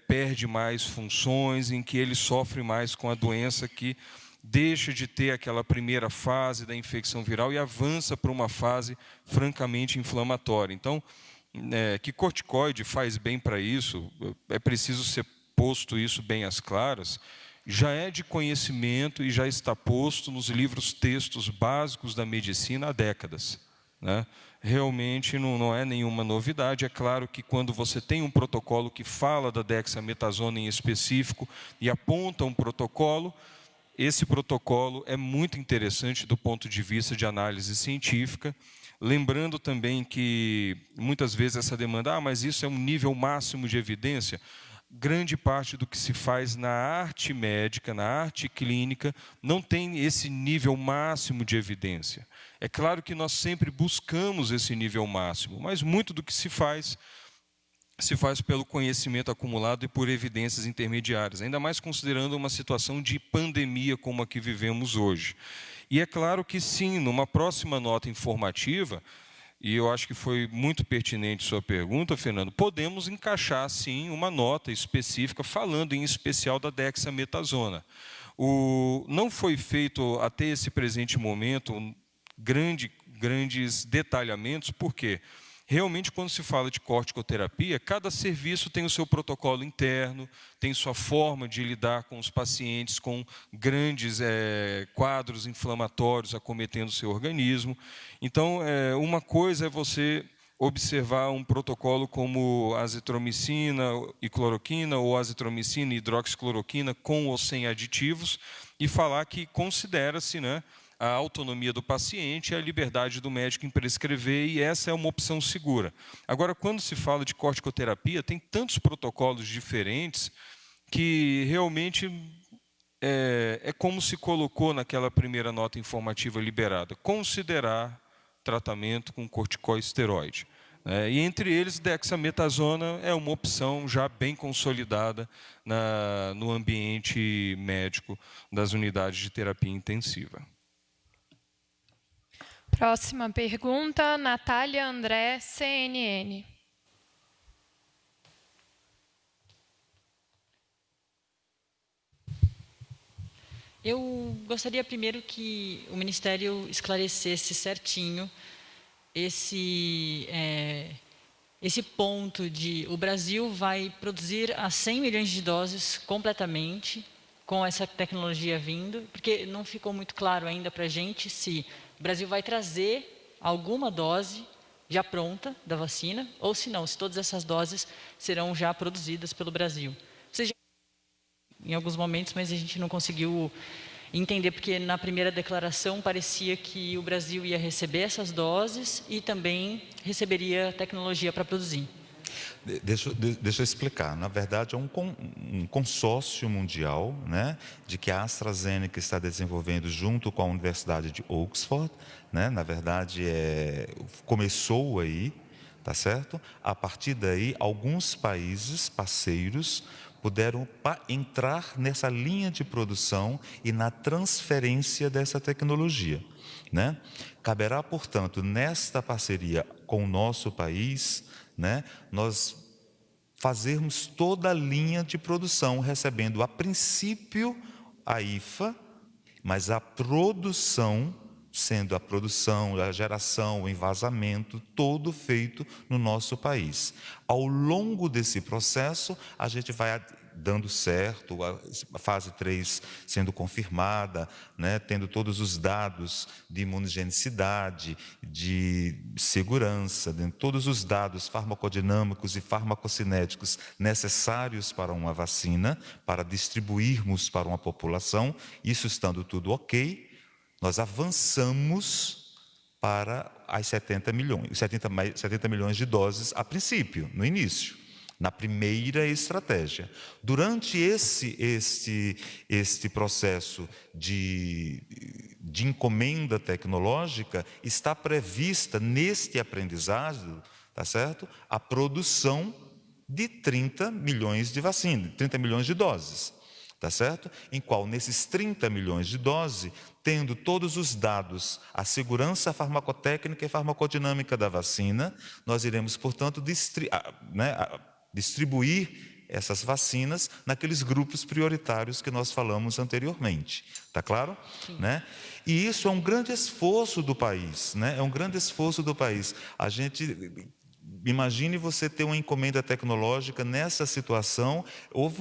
perde mais funções, em que ele sofre mais com a doença, que deixa de ter aquela primeira fase da infecção viral e avança para uma fase francamente inflamatória. Então, que corticoide faz bem para isso, é preciso ser posto isso bem às claras, já é de conhecimento e já está posto nos livros textos básicos da medicina há décadas, né? Realmente não é nenhuma novidade. É claro que quando você tem um protocolo que fala da dexametasona em específico e aponta um protocolo, esse protocolo é muito interessante do ponto de vista de análise científica. Lembrando também que muitas vezes essa demanda, mas isso é um nível máximo de evidência. Grande parte do que se faz na arte médica, na arte clínica, não tem esse nível máximo de evidência. É claro que nós sempre buscamos esse nível máximo, mas muito do que se faz pelo conhecimento acumulado e por evidências intermediárias, ainda mais considerando uma situação de pandemia como a que vivemos hoje. E é claro que sim, numa próxima nota informativa, e eu acho que foi muito pertinente sua pergunta, Fernando, podemos encaixar, sim, uma nota específica falando em especial da dexametasona. Não foi feito até esse presente momento grandes detalhamentos, por quê? realmente, quando se fala de corticoterapia, cada serviço tem o seu protocolo interno, tem sua forma de lidar com os pacientes com grandes quadros inflamatórios acometendo o seu organismo. Então, uma coisa é você observar um protocolo como azitromicina e cloroquina, ou azitromicina e hidroxicloroquina, com ou sem aditivos, e falar que considera-se, né, a autonomia do paciente e a liberdade do médico em prescrever, e essa é uma opção segura. Agora, quando se fala de corticoterapia, tem tantos protocolos diferentes que realmente é como se colocou naquela primeira nota informativa liberada: considerar tratamento com corticosteroide. E entre eles, dexametasona é uma opção já bem consolidada no ambiente médico das unidades de terapia intensiva. Próxima pergunta, Natália André, CNN. Eu gostaria primeiro que o Ministério esclarecesse certinho esse ponto de o Brasil vai produzir a 100 milhões de doses completamente com essa tecnologia vindo, porque não ficou muito claro ainda para a gente se o Brasil vai trazer alguma dose já pronta da vacina, ou se não, se todas essas doses serão já produzidas pelo Brasil. Ou seja, em alguns momentos, mas a gente não conseguiu entender, porque na primeira declaração parecia que o Brasil ia receber essas doses e também receberia tecnologia para produzir. Deixa eu explicar. Na verdade, é um consórcio mundial, né, de que a AstraZeneca está desenvolvendo junto com a Universidade de Oxford. Né, na verdade, começou aí, tá certo? A partir daí, alguns países parceiros puderam entrar nessa linha de produção e na transferência dessa tecnologia. Né? Caberá, portanto, nesta parceria com o nosso país, né, nós fazermos toda a linha de produção, recebendo a princípio a IFA, mas a produção, sendo a produção, a geração, o envasamento, todo feito no nosso país. Ao longo desse processo, a gente vai dando certo, a fase 3 sendo confirmada, né, tendo todos os dados de imunogenicidade, de segurança, todos os dados farmacodinâmicos e farmacocinéticos necessários para uma vacina, para distribuirmos para uma população. Isso estando tudo ok, nós avançamos para as 70 milhões de doses a princípio, no início, na primeira estratégia. Durante este processo de encomenda tecnológica, está prevista neste aprendizado, tá certo? A produção de 30 milhões de vacinas, 30 milhões de doses. Tá certo? Em qual, nesses 30 milhões de doses, tendo todos os dados, a segurança farmacotécnica e farmacodinâmica da vacina, nós iremos, portanto, distribuir essas vacinas naqueles grupos prioritários que nós falamos anteriormente. Tá claro? Né? E isso é um grande esforço do país, né? É um grande esforço do país. A gente... Imagine você ter uma encomenda tecnológica nessa situação. Houve,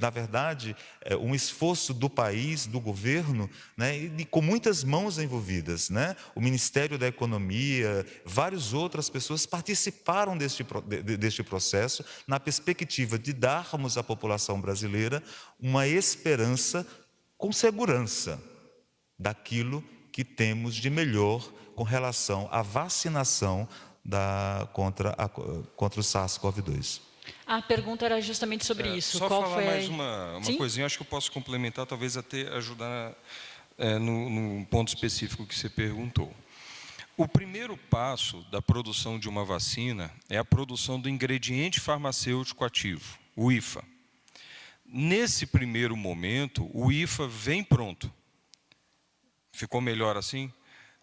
na verdade, um esforço do país, do governo, né, e com muitas mãos envolvidas. Né? O Ministério da Economia, várias outras pessoas participaram deste processo, na perspectiva de darmos à população brasileira uma esperança com segurança daquilo que temos de melhor com relação à vacinação contra o SARS-CoV-2. A pergunta era justamente sobre isso. Só Qual falar foi mais uma coisinha, acho que eu posso complementar, talvez até ajudar no ponto específico que você perguntou. O primeiro passo da produção de uma vacina é a produção do ingrediente farmacêutico ativo, o IFA. Nesse primeiro momento, o IFA vem pronto. Ficou melhor assim?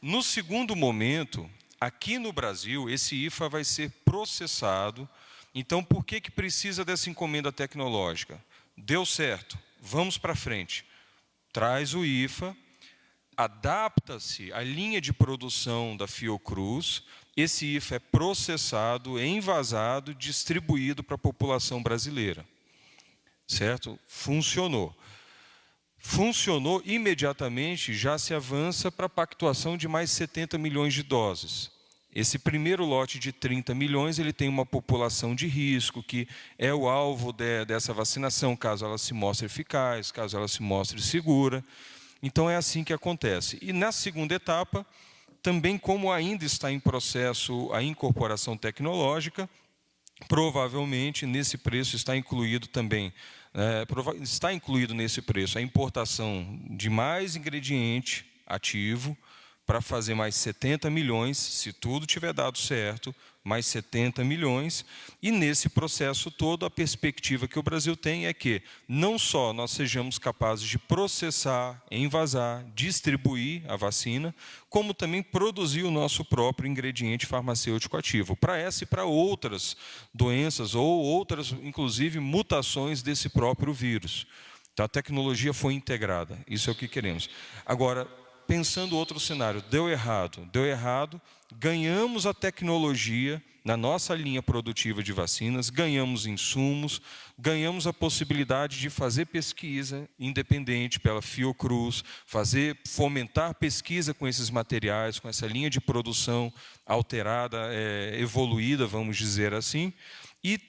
No segundo momento, aqui no Brasil, esse IFA vai ser processado. Então, por que precisa dessa encomenda tecnológica? Deu certo, vamos para frente. Traz o IFA, adapta-se a linha de produção da Fiocruz, esse IFA é processado, envasado, distribuído para a população brasileira. Certo? Funcionou. Funcionou, imediatamente já se avança para a pactuação de mais 70 milhões de doses. Esse primeiro lote de 30 milhões, ele tem uma população de risco, que é o alvo dessa vacinação, caso ela se mostre eficaz, caso ela se mostre segura. Então, é assim que acontece. E na segunda etapa, também como ainda está em processo a incorporação tecnológica, provavelmente nesse preço está incluído também, está incluído nesse preço a importação de mais ingrediente ativo para fazer mais 70 milhões, se tudo tiver dado certo, mais 70 milhões. E nesse processo todo, a perspectiva que o Brasil tem é que não só nós sejamos capazes de processar, envasar, distribuir a vacina, como também produzir o nosso próprio ingrediente farmacêutico ativo, para essa e para outras doenças ou outras, inclusive, mutações desse próprio vírus. Então, a tecnologia foi integrada, isso é o que queremos. Agora, pensando outro cenário, deu errado, ganhamos a tecnologia na nossa linha produtiva de vacinas, ganhamos insumos, ganhamos a possibilidade de fazer pesquisa independente pela Fiocruz, fomentar pesquisa com esses materiais, com essa linha de produção alterada, evoluída, vamos dizer assim, e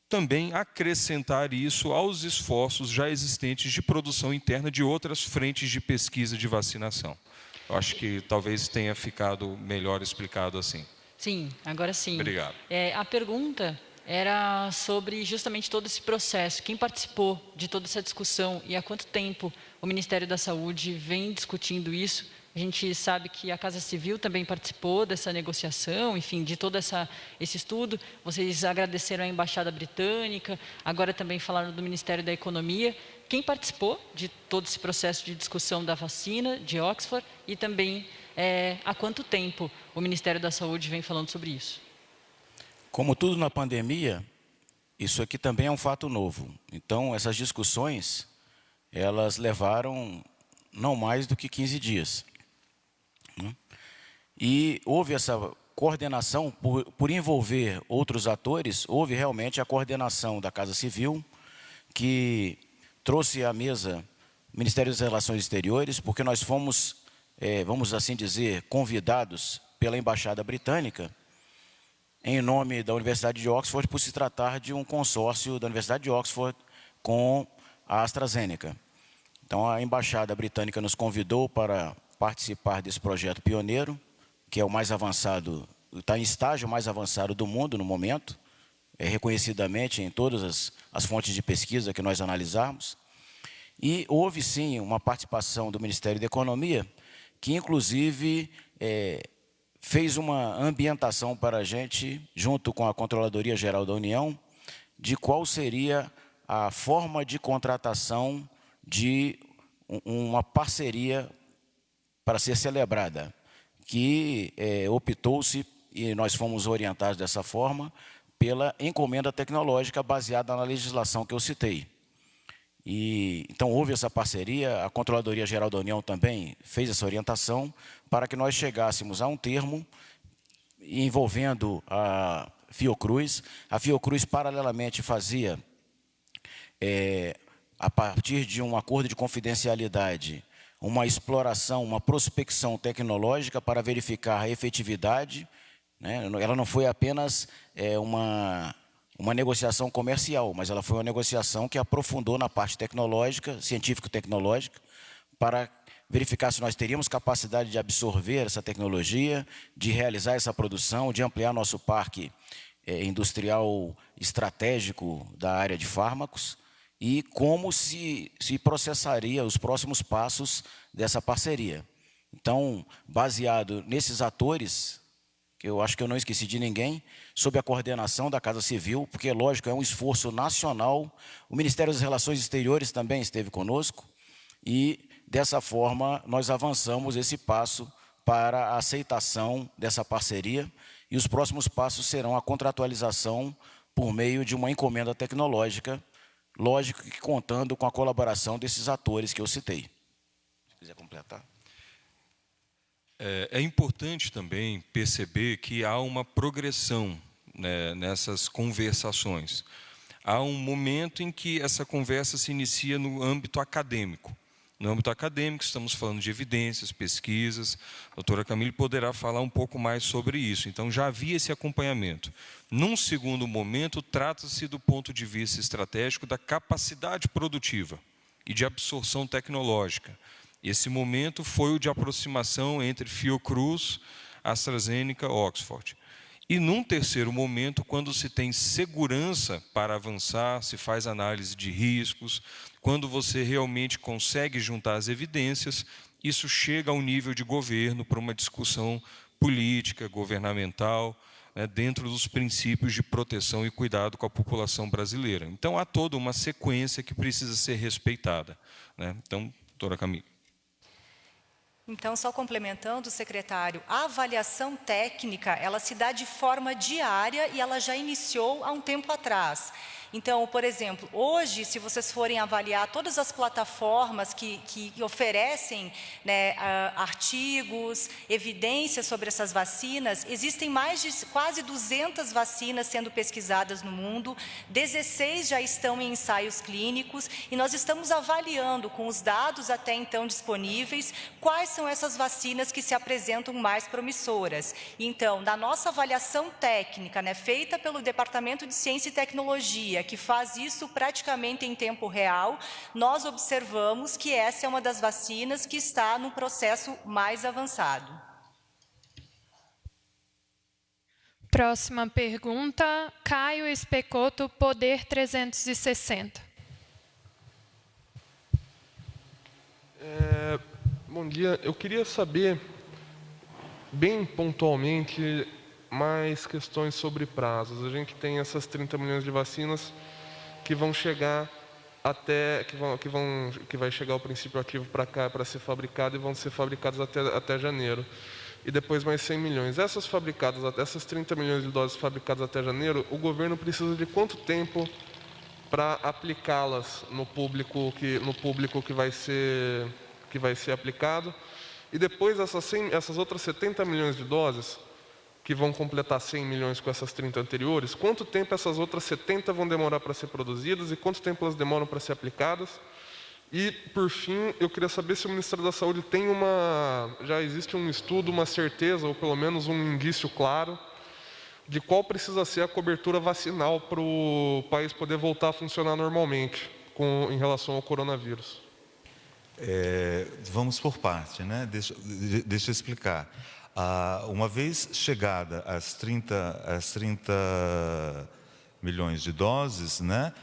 também acrescentar isso aos esforços já existentes de produção interna de outras frentes de pesquisa de vacinação. Eu acho que talvez tenha ficado melhor explicado assim. Sim, agora sim. Obrigado. A pergunta era sobre justamente todo esse processo. Quem participou de toda essa discussão e há quanto tempo o Ministério da Saúde vem discutindo isso? A gente sabe que a Casa Civil também participou dessa negociação, enfim, de todo esse estudo. Vocês agradeceram a Embaixada Britânica, agora também falaram do Ministério da Economia. Quem participou de todo esse processo de discussão da vacina de Oxford e também há quanto tempo o Ministério da Saúde vem falando sobre isso? Como tudo na pandemia, isso aqui também é um fato novo. Então, essas discussões, elas levaram não mais do que 15 dias. E houve essa coordenação, por envolver outros atores, houve realmente a coordenação da Casa Civil, que trouxe à mesa o Ministério das Relações Exteriores, porque nós fomos, vamos assim dizer, convidados pela Embaixada Britânica, em nome da Universidade de Oxford, por se tratar de um consórcio da Universidade de Oxford com a AstraZeneca. Então, a Embaixada Britânica nos convidou para participar desse projeto pioneiro, que é o mais avançado, está em estágio mais avançado do mundo no momento, reconhecidamente em todas as fontes de pesquisa que nós analisarmos. E houve, sim, uma participação do Ministério da Economia, que, inclusive, fez uma ambientação para a gente, junto com a Controladoria Geral da União, de qual seria a forma de contratação de uma parceria para ser celebrada, que optou-se, e nós fomos orientados dessa forma, pela encomenda tecnológica baseada na legislação que eu citei. Então, houve essa parceria, a Controladoria Geral da União também fez essa orientação para que nós chegássemos a um termo envolvendo a Fiocruz. A Fiocruz, paralelamente, fazia, a partir de um acordo de confidencialidade, uma exploração, uma prospecção tecnológica para verificar a efetividade, né? Ela não foi apenas uma negociação comercial, mas ela foi uma negociação que aprofundou na parte tecnológica, científico-tecnológica, para verificar se nós teríamos capacidade de absorver essa tecnologia, de realizar essa produção, de ampliar nosso parque industrial estratégico da área de fármacos, e como se processaria os próximos passos dessa parceria. Então, baseado nesses atores, que eu acho que eu não esqueci de ninguém, sob a coordenação da Casa Civil, porque, lógico, é um esforço nacional, o Ministério das Relações Exteriores também esteve conosco, e, dessa forma, nós avançamos esse passo para a aceitação dessa parceria, e os próximos passos serão a contratualização por meio de uma encomenda tecnológica, lógico que contando com a colaboração desses atores que eu citei. Se quiser completar. É importante também perceber que há uma progressão, né, nessas conversações. Há um momento em que essa conversa se inicia no âmbito acadêmico. No âmbito acadêmico, estamos falando de evidências, pesquisas. A doutora Camille poderá falar um pouco mais sobre isso. Então, já havia esse acompanhamento. Num segundo momento, trata-se do ponto de vista estratégico da capacidade produtiva e de absorção tecnológica. Esse momento foi o de aproximação entre Fiocruz, AstraZeneca, Oxford. E num terceiro momento, quando se tem segurança para avançar, se faz análise de riscos, quando você realmente consegue juntar as evidências, isso chega ao nível de governo para uma discussão política, governamental, né, dentro dos princípios de proteção e cuidado com a população brasileira. Então, há toda uma sequência que precisa ser respeitada, né? Então, doutora Camille. Então, só complementando, secretário, a avaliação técnica, ela se dá de forma diária e ela já iniciou há um tempo atrás. Então, por exemplo, hoje, se vocês forem avaliar todas as plataformas que oferecem, né, artigos, evidências sobre essas vacinas, existem mais de quase 200 vacinas sendo pesquisadas no mundo, 16 já estão em ensaios clínicos, e nós estamos avaliando, com os dados até então disponíveis, quais são essas vacinas que se apresentam mais promissoras. Então, na nossa avaliação técnica, né, feita pelo Departamento de Ciência e Tecnologia, que faz isso praticamente em tempo real, nós observamos que essa é uma das vacinas que está no processo mais avançado. Próxima pergunta, Caio Especoto, Poder 360. Bom dia, eu queria saber, bem pontualmente, mais questões sobre prazos. A gente tem essas 30 milhões de vacinas que vão chegar até, que vai chegar o princípio ativo para cá para ser fabricado e vão ser fabricados até janeiro. E depois mais 100 milhões. Essas 30 milhões de doses fabricadas até janeiro, o governo precisa de quanto tempo para aplicá-las no público que vai ser aplicado? E depois essas outras 70 milhões de doses, que vão completar 100 milhões com essas 30 anteriores, quanto tempo essas outras 70 vão demorar para ser produzidas e quanto tempo elas demoram para ser aplicadas? E, por fim, eu queria saber se o Ministério da Saúde tem já existe um estudo, uma certeza, ou pelo menos um indício claro, de qual precisa ser a cobertura vacinal para o país poder voltar a funcionar normalmente em relação ao coronavírus. Vamos por parte, né? Deixa eu explicar. Uma vez chegada às 30 milhões de doses, né?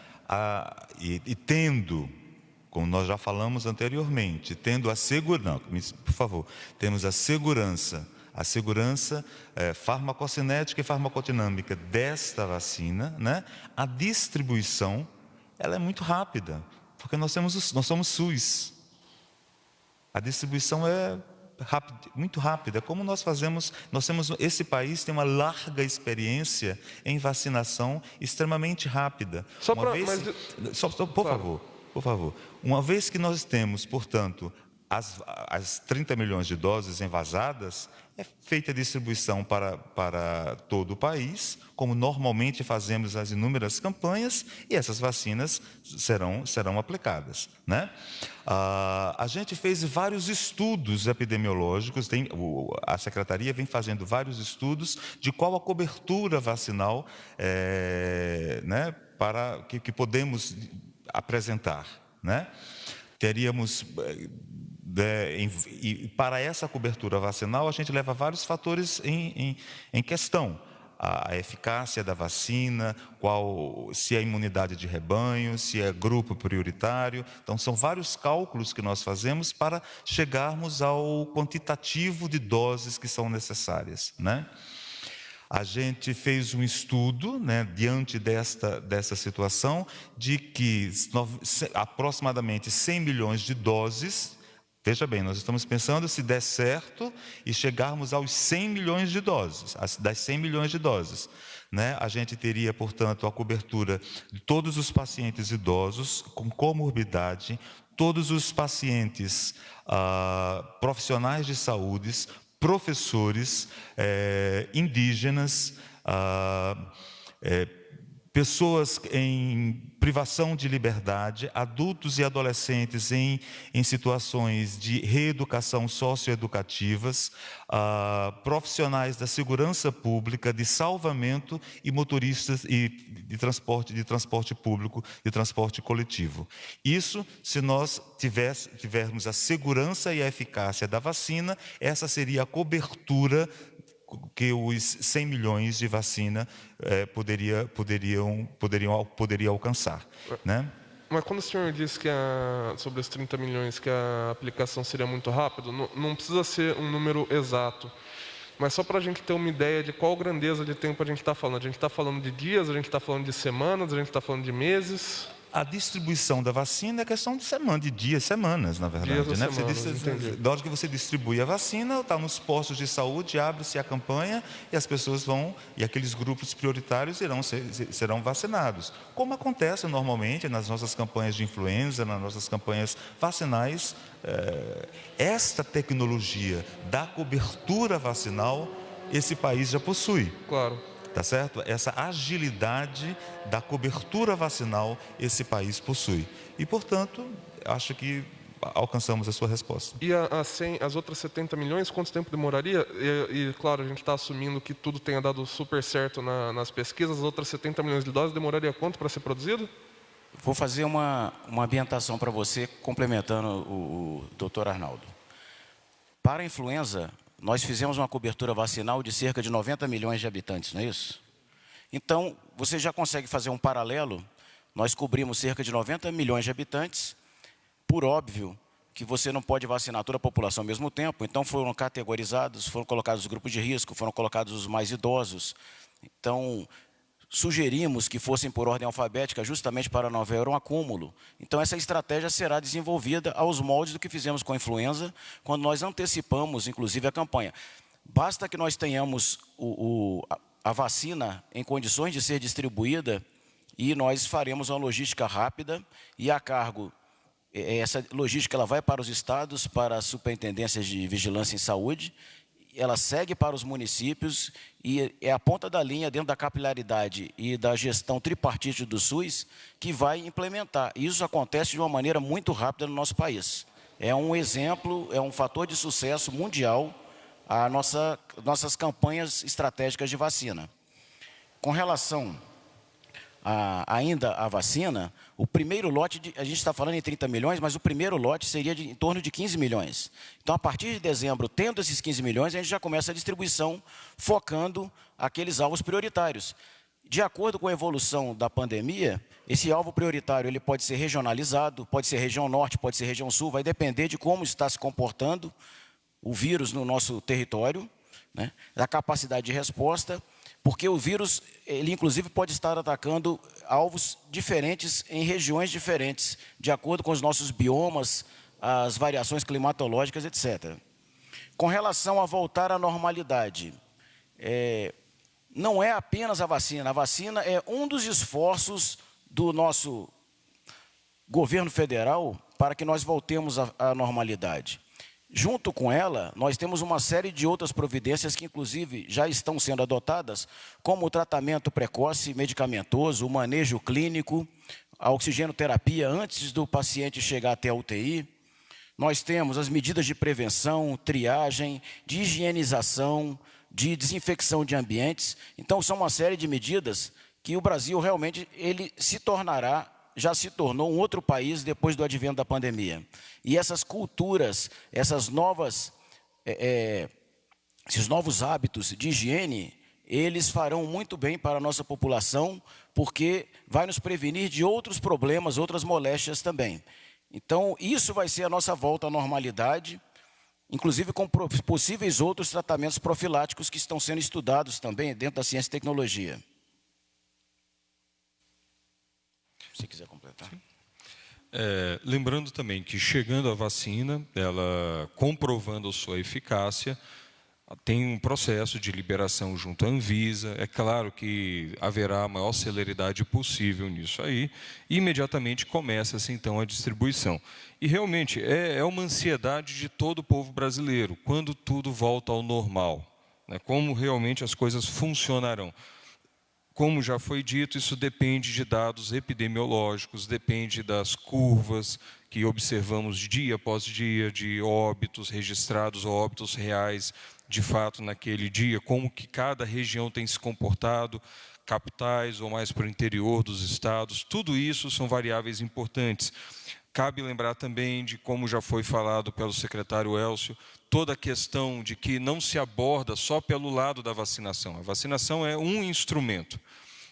E tendo, como nós já falamos anteriormente, tendo a segurança, por favor, temos a segurança farmacocinética e farmacodinâmica desta vacina, né? A distribuição, ela é muito rápida, porque nós somos SUS. A distribuição é muito rápida. Como esse país tem uma larga experiência em vacinação extremamente rápida. Por favor. Uma vez que nós temos, portanto, as 30 milhões de doses envasadas, é feita a distribuição para todo o país, como normalmente fazemos as inúmeras campanhas, e essas vacinas serão aplicadas, né? A gente fez vários estudos epidemiológicos, a Secretaria vem fazendo vários estudos de qual a cobertura vacinal né, que podemos apresentar, né? Teríamos... E para essa cobertura vacinal, a gente leva vários fatores em questão. A eficácia da vacina, se é imunidade de rebanho, se é grupo prioritário. Então, são vários cálculos que nós fazemos para chegarmos ao quantitativo de doses que são necessárias, né? A gente fez um estudo, né, diante dessa situação, de que aproximadamente 100 milhões de doses. Veja bem, nós estamos pensando se der certo e chegarmos aos 100 milhões de doses, das 100 milhões de doses, né? A gente teria, portanto, a cobertura de todos os pacientes idosos com comorbidade, todos os pacientes profissionais de saúde, professores, indígenas, pessoas em privação de liberdade, adultos e adolescentes em situações de reeducação socioeducativas, profissionais da segurança pública, de salvamento e motoristas de transporte público, de transporte coletivo. Isso, se nós tivermos a segurança e a eficácia da vacina, essa seria a cobertura que os 100 milhões de vacina poderia alcançar, né? Mas quando o senhor disse que sobre os 30 milhões que a aplicação seria muito rápido, não precisa ser um número exato, mas só para a gente ter uma ideia de qual grandeza de tempo a gente está falando. A gente está falando de dias, a gente está falando de semanas, a gente está falando de meses? A distribuição da vacina é questão de semana, de dias, semanas, na verdade. Dias né? Semanas, Na hora que você distribui a vacina, está nos postos de saúde, abre-se a campanha e as pessoas vão, e aqueles grupos prioritários serão vacinados. Como acontece normalmente nas nossas campanhas de influenza, nas nossas campanhas vacinais. Esta tecnologia da cobertura vacinal, esse país já possui. Claro. Tá certo? Essa agilidade da cobertura vacinal esse país possui. E, portanto, acho que alcançamos a sua resposta. E as outras 70 milhões, quanto tempo demoraria? E claro, a gente está assumindo que tudo tenha dado super certo nas pesquisas. As outras 70 milhões de doses demoraria quanto para ser produzido? Vou fazer uma ambientação para você, complementando o doutor Arnaldo. Para a influenza, nós fizemos uma cobertura vacinal de cerca de 90 milhões de habitantes, não é isso? Então, você já consegue fazer um paralelo. Nós cobrimos cerca de 90 milhões de habitantes. Por óbvio que você não pode vacinar toda a população ao mesmo tempo, então foram categorizados, foram colocados os grupos de risco, foram colocados os mais idosos. Então, sugerimos que fossem por ordem alfabética justamente para não haver um acúmulo. Então, essa estratégia será desenvolvida aos moldes do que fizemos com a influenza, quando nós antecipamos, inclusive, a campanha. Basta que nós tenhamos a vacina em condições de ser distribuída e nós faremos uma logística rápida e a cargo. Essa logística ela vai para os estados, para as superintendências de vigilância em saúde, ela segue para os municípios e é a ponta da linha dentro da capilaridade e da gestão tripartite do SUS que vai implementar. Isso acontece de uma maneira muito rápida no nosso país. É um exemplo, é um fator de sucesso mundial a nossas campanhas estratégicas de vacina. Com relação ainda à vacina, o primeiro lote, a gente está falando em 30 milhões, mas o primeiro lote seria em torno de 15 milhões. Então, a partir de dezembro, tendo esses 15 milhões, a gente já começa a distribuição, focando aqueles alvos prioritários. De acordo com a evolução da pandemia, esse alvo prioritário ele pode ser regionalizado, pode ser região norte, pode ser região sul, vai depender de como está se comportando o vírus no nosso território, né, da capacidade de resposta, porque o vírus, ele inclusive pode estar atacando alvos diferentes em regiões diferentes, de acordo com os nossos biomas, as variações climatológicas, etc. Com relação a voltar à normalidade, não é apenas a vacina é um dos esforços do nosso governo federal para que nós voltemos à normalidade. Junto com ela, nós temos uma série de outras providências que, inclusive, já estão sendo adotadas, como o tratamento precoce medicamentoso, o manejo clínico, a oxigenoterapia antes do paciente chegar até a UTI. Nós temos as medidas de prevenção, triagem, de higienização, de desinfecção de ambientes. Então, são uma série de medidas que o Brasil realmente ele já se tornou um outro país depois do advento da pandemia. E essas culturas, esses novos hábitos de higiene, eles farão muito bem para a nossa população, porque vai nos prevenir de outros problemas, outras moléstias também. Então, isso vai ser a nossa volta à normalidade, inclusive com possíveis outros tratamentos profiláticos que estão sendo estudados também dentro da ciência e tecnologia. Se quiser completar. Lembrando também que chegando a vacina, ela comprovando a sua eficácia, tem um processo de liberação junto à Anvisa. É claro que haverá a maior celeridade possível nisso aí. E imediatamente começa-se, então, a distribuição. E, realmente, é uma ansiedade de todo o povo brasileiro, quando tudo volta ao normal, né? Como realmente as coisas funcionarão. Como já foi dito, isso depende de dados epidemiológicos, depende das curvas que observamos dia após dia, de óbitos registrados, óbitos reais, de fato, naquele dia, como que cada região tem se comportado, capitais ou mais para o interior dos estados, tudo isso são variáveis importantes. Cabe lembrar também de, como já foi falado pelo secretário Elcio, toda a questão de que não se aborda só pelo lado da vacinação. A vacinação é um instrumento.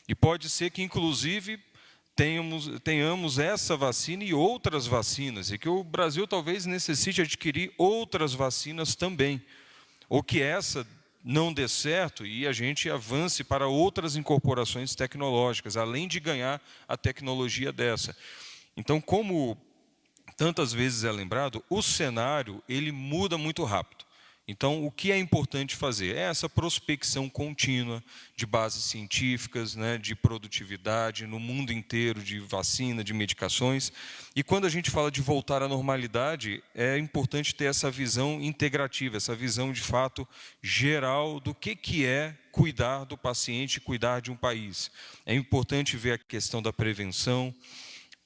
E pode ser que, inclusive, tenhamos essa vacina e outras vacinas, e que o Brasil talvez necessite adquirir outras vacinas também. Ou que essa não dê certo e a gente avance para outras incorporações tecnológicas, além de ganhar a tecnologia dessa. Então, como tantas vezes é lembrado, o cenário ele muda muito rápido. Então, o que é importante fazer? É essa prospecção contínua de bases científicas, né, de produtividade no mundo inteiro, de vacina, de medicações. E quando a gente fala de voltar à normalidade, é importante ter essa visão integrativa, essa visão de fato geral do que é cuidar do paciente, cuidar de um país. É importante ver a questão da prevenção.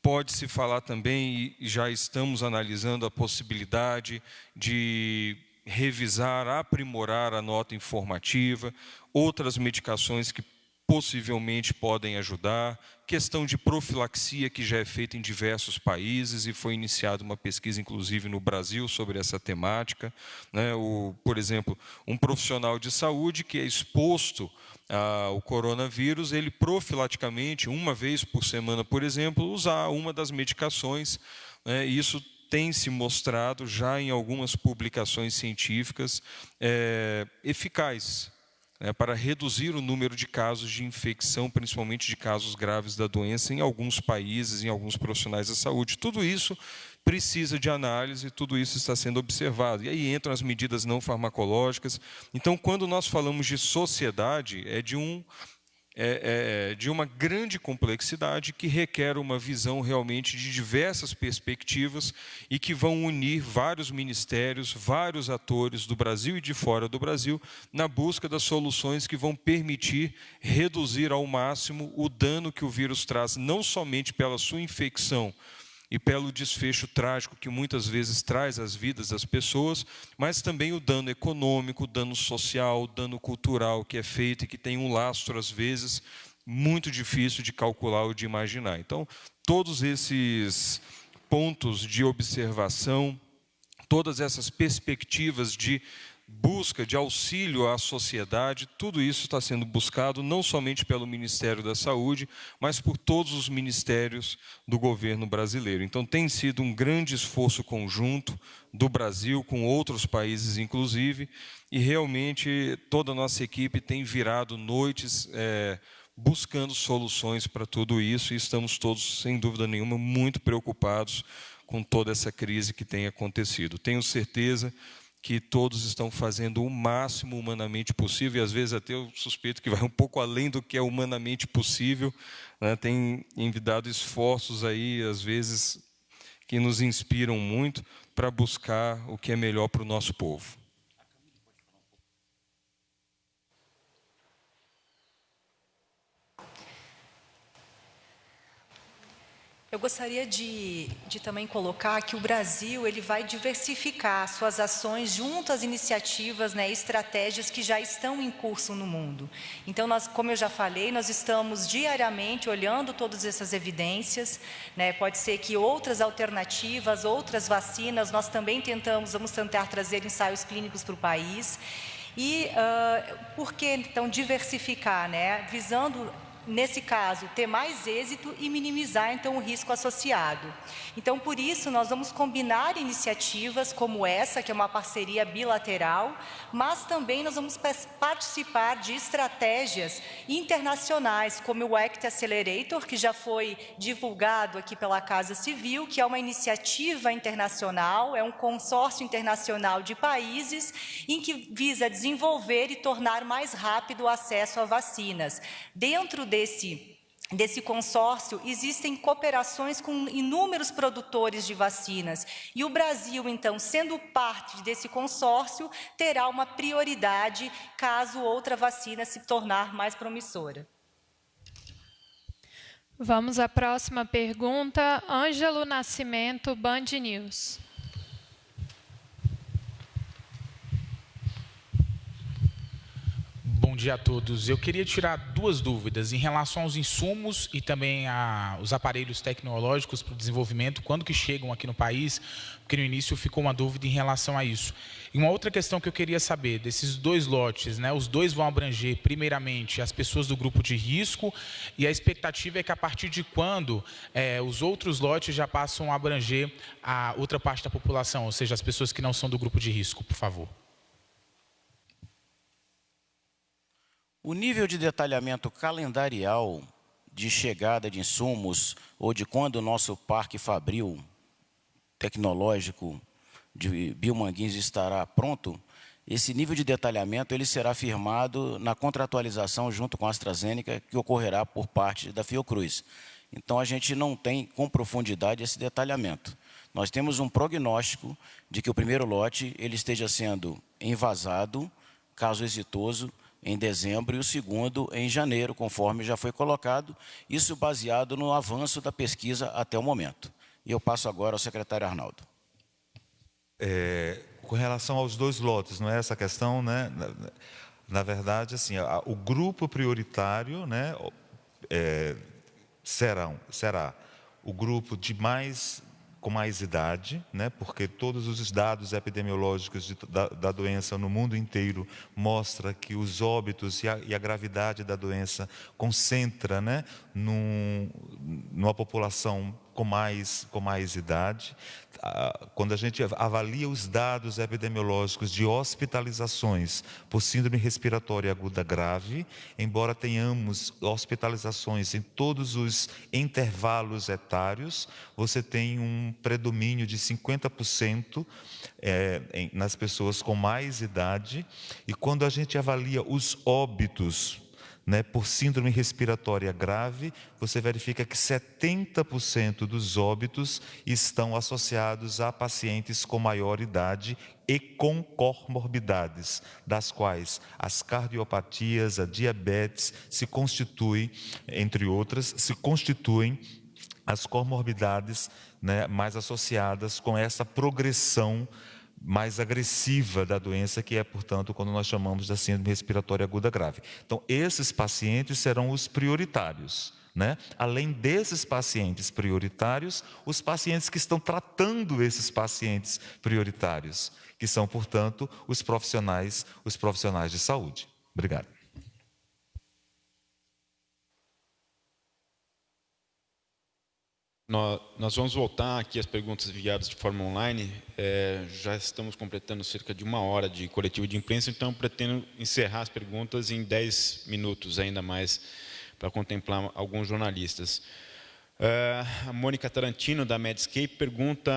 Pode-se falar também, e já estamos analisando a possibilidade de revisar, aprimorar a nota informativa, outras medicações que possivelmente podem ajudar, questão de profilaxia que já é feita em diversos países e foi iniciada uma pesquisa, inclusive, no Brasil sobre essa temática, né? Por exemplo, um profissional de saúde que é exposto ao coronavírus, ele profilaticamente, uma vez por semana, por exemplo, usar uma das medicações, né? Isso tem se mostrado já em algumas publicações científicas eficaz, né, para reduzir o número de casos de infecção, principalmente de casos graves da doença em alguns países, em alguns profissionais da saúde. Tudo isso precisa de análise, tudo isso está sendo observado. E aí entram as medidas não farmacológicas. Então, quando nós falamos de sociedade, é de uma grande complexidade que requer uma visão realmente de diversas perspectivas e que vão unir vários ministérios, vários atores do Brasil e de fora do Brasil, na busca das soluções que vão permitir reduzir ao máximo o dano que o vírus traz, não somente pela sua infecção, e pelo desfecho trágico que muitas vezes traz às vidas das pessoas, mas também o dano econômico, o dano social, o dano cultural que é feito e que tem um lastro, às vezes, muito difícil de calcular ou de imaginar. Então, todos esses pontos de observação, todas essas perspectivas de busca de auxílio à sociedade, tudo isso está sendo buscado não somente pelo Ministério da Saúde, mas por todos os ministérios do governo brasileiro. Então, tem sido um grande esforço conjunto do Brasil, com outros países inclusive, e realmente toda a nossa equipe tem virado noites buscando soluções para tudo isso, e estamos todos, sem dúvida nenhuma, muito preocupados com toda essa crise que tem acontecido. Tenho certeza que todos estão fazendo o máximo humanamente possível, e às vezes até eu suspeito que vai um pouco além do que é humanamente possível, né? Tem envidado esforços aí, às vezes, que nos inspiram muito para buscar o que é melhor para o nosso povo. Eu gostaria de também colocar que o Brasil ele vai diversificar suas ações junto às iniciativas, né, estratégias que já estão em curso no mundo. Então, como eu já falei, nós estamos diariamente olhando todas essas evidências, né, pode ser que outras alternativas, outras vacinas, nós também vamos tentar trazer ensaios clínicos para o país. E por que, então, diversificar, né, visando nesse caso, ter mais êxito e minimizar, então, o risco associado. Então, por isso, nós vamos combinar iniciativas como essa, que é uma parceria bilateral, mas também nós vamos participar de estratégias internacionais, como o ACT Accelerator, que já foi divulgado aqui pela Casa Civil, que é uma iniciativa internacional, é um consórcio internacional de países em que visa desenvolver e tornar mais rápido o acesso a vacinas. Dentro desse consórcio, existem cooperações com inúmeros produtores de vacinas. E o Brasil, então, sendo parte desse consórcio, terá uma prioridade caso outra vacina se tornar mais promissora. Vamos à próxima pergunta. Ângelo Nascimento, Band News. Bom dia a todos. Eu queria tirar duas dúvidas em relação aos insumos e também aos aparelhos tecnológicos para o desenvolvimento, quando que chegam aqui no país, porque no início ficou uma dúvida em relação a isso. E uma outra questão que eu queria saber, desses dois lotes, né, os dois vão abranger, primeiramente, as pessoas do grupo de risco, e a expectativa é que a partir de quando os outros lotes já passam a abranger a outra parte da população, ou seja, as pessoas que não são do grupo de risco, por favor. O nível de detalhamento calendarial de chegada de insumos ou de quando o nosso parque fabril tecnológico de Biomanguins estará pronto, esse nível de detalhamento ele será firmado na contratualização junto com a AstraZeneca, que ocorrerá por parte da Fiocruz. Então, a gente não tem com profundidade esse detalhamento. Nós temos um prognóstico de que o primeiro lote ele esteja sendo envasado, caso exitoso, em dezembro, e o segundo em janeiro, conforme já foi colocado, isso baseado no avanço da pesquisa até o momento. E eu passo agora ao secretário Arnaldo. Com relação aos dois lotes, não é essa questão, né? Na verdade, assim, o grupo prioritário, né, será o grupo com mais idade, né, porque todos os dados epidemiológicos da doença no mundo inteiro mostram que os óbitos e a gravidade da doença concentra, né, numa população com mais idade. Quando a gente avalia os dados epidemiológicos de hospitalizações por síndrome respiratória aguda grave, embora tenhamos hospitalizações em todos os intervalos etários, você tem um predomínio de 50% nas pessoas com mais idade. E quando a gente avalia os óbitos, né, por síndrome respiratória grave, você verifica que 70% dos óbitos estão associados a pacientes com maior idade e com comorbidades, das quais as cardiopatias, a diabetes se constituem, entre outras, as comorbidades, né, mais associadas com essa progressão mais agressiva da doença, que é, portanto, quando nós chamamos da síndrome respiratória aguda grave. Então, esses pacientes serão os prioritários, né? Além desses pacientes prioritários, os pacientes que estão tratando esses pacientes prioritários, que são, portanto, os profissionais de saúde. Obrigado. Nós vamos voltar aqui às perguntas enviadas de forma online. Já estamos completando cerca de 1 hora de coletivo de imprensa, então pretendo encerrar as perguntas em 10 minutos, ainda mais, para contemplar alguns jornalistas. A Mônica Tarantino, da Medscape, pergunta: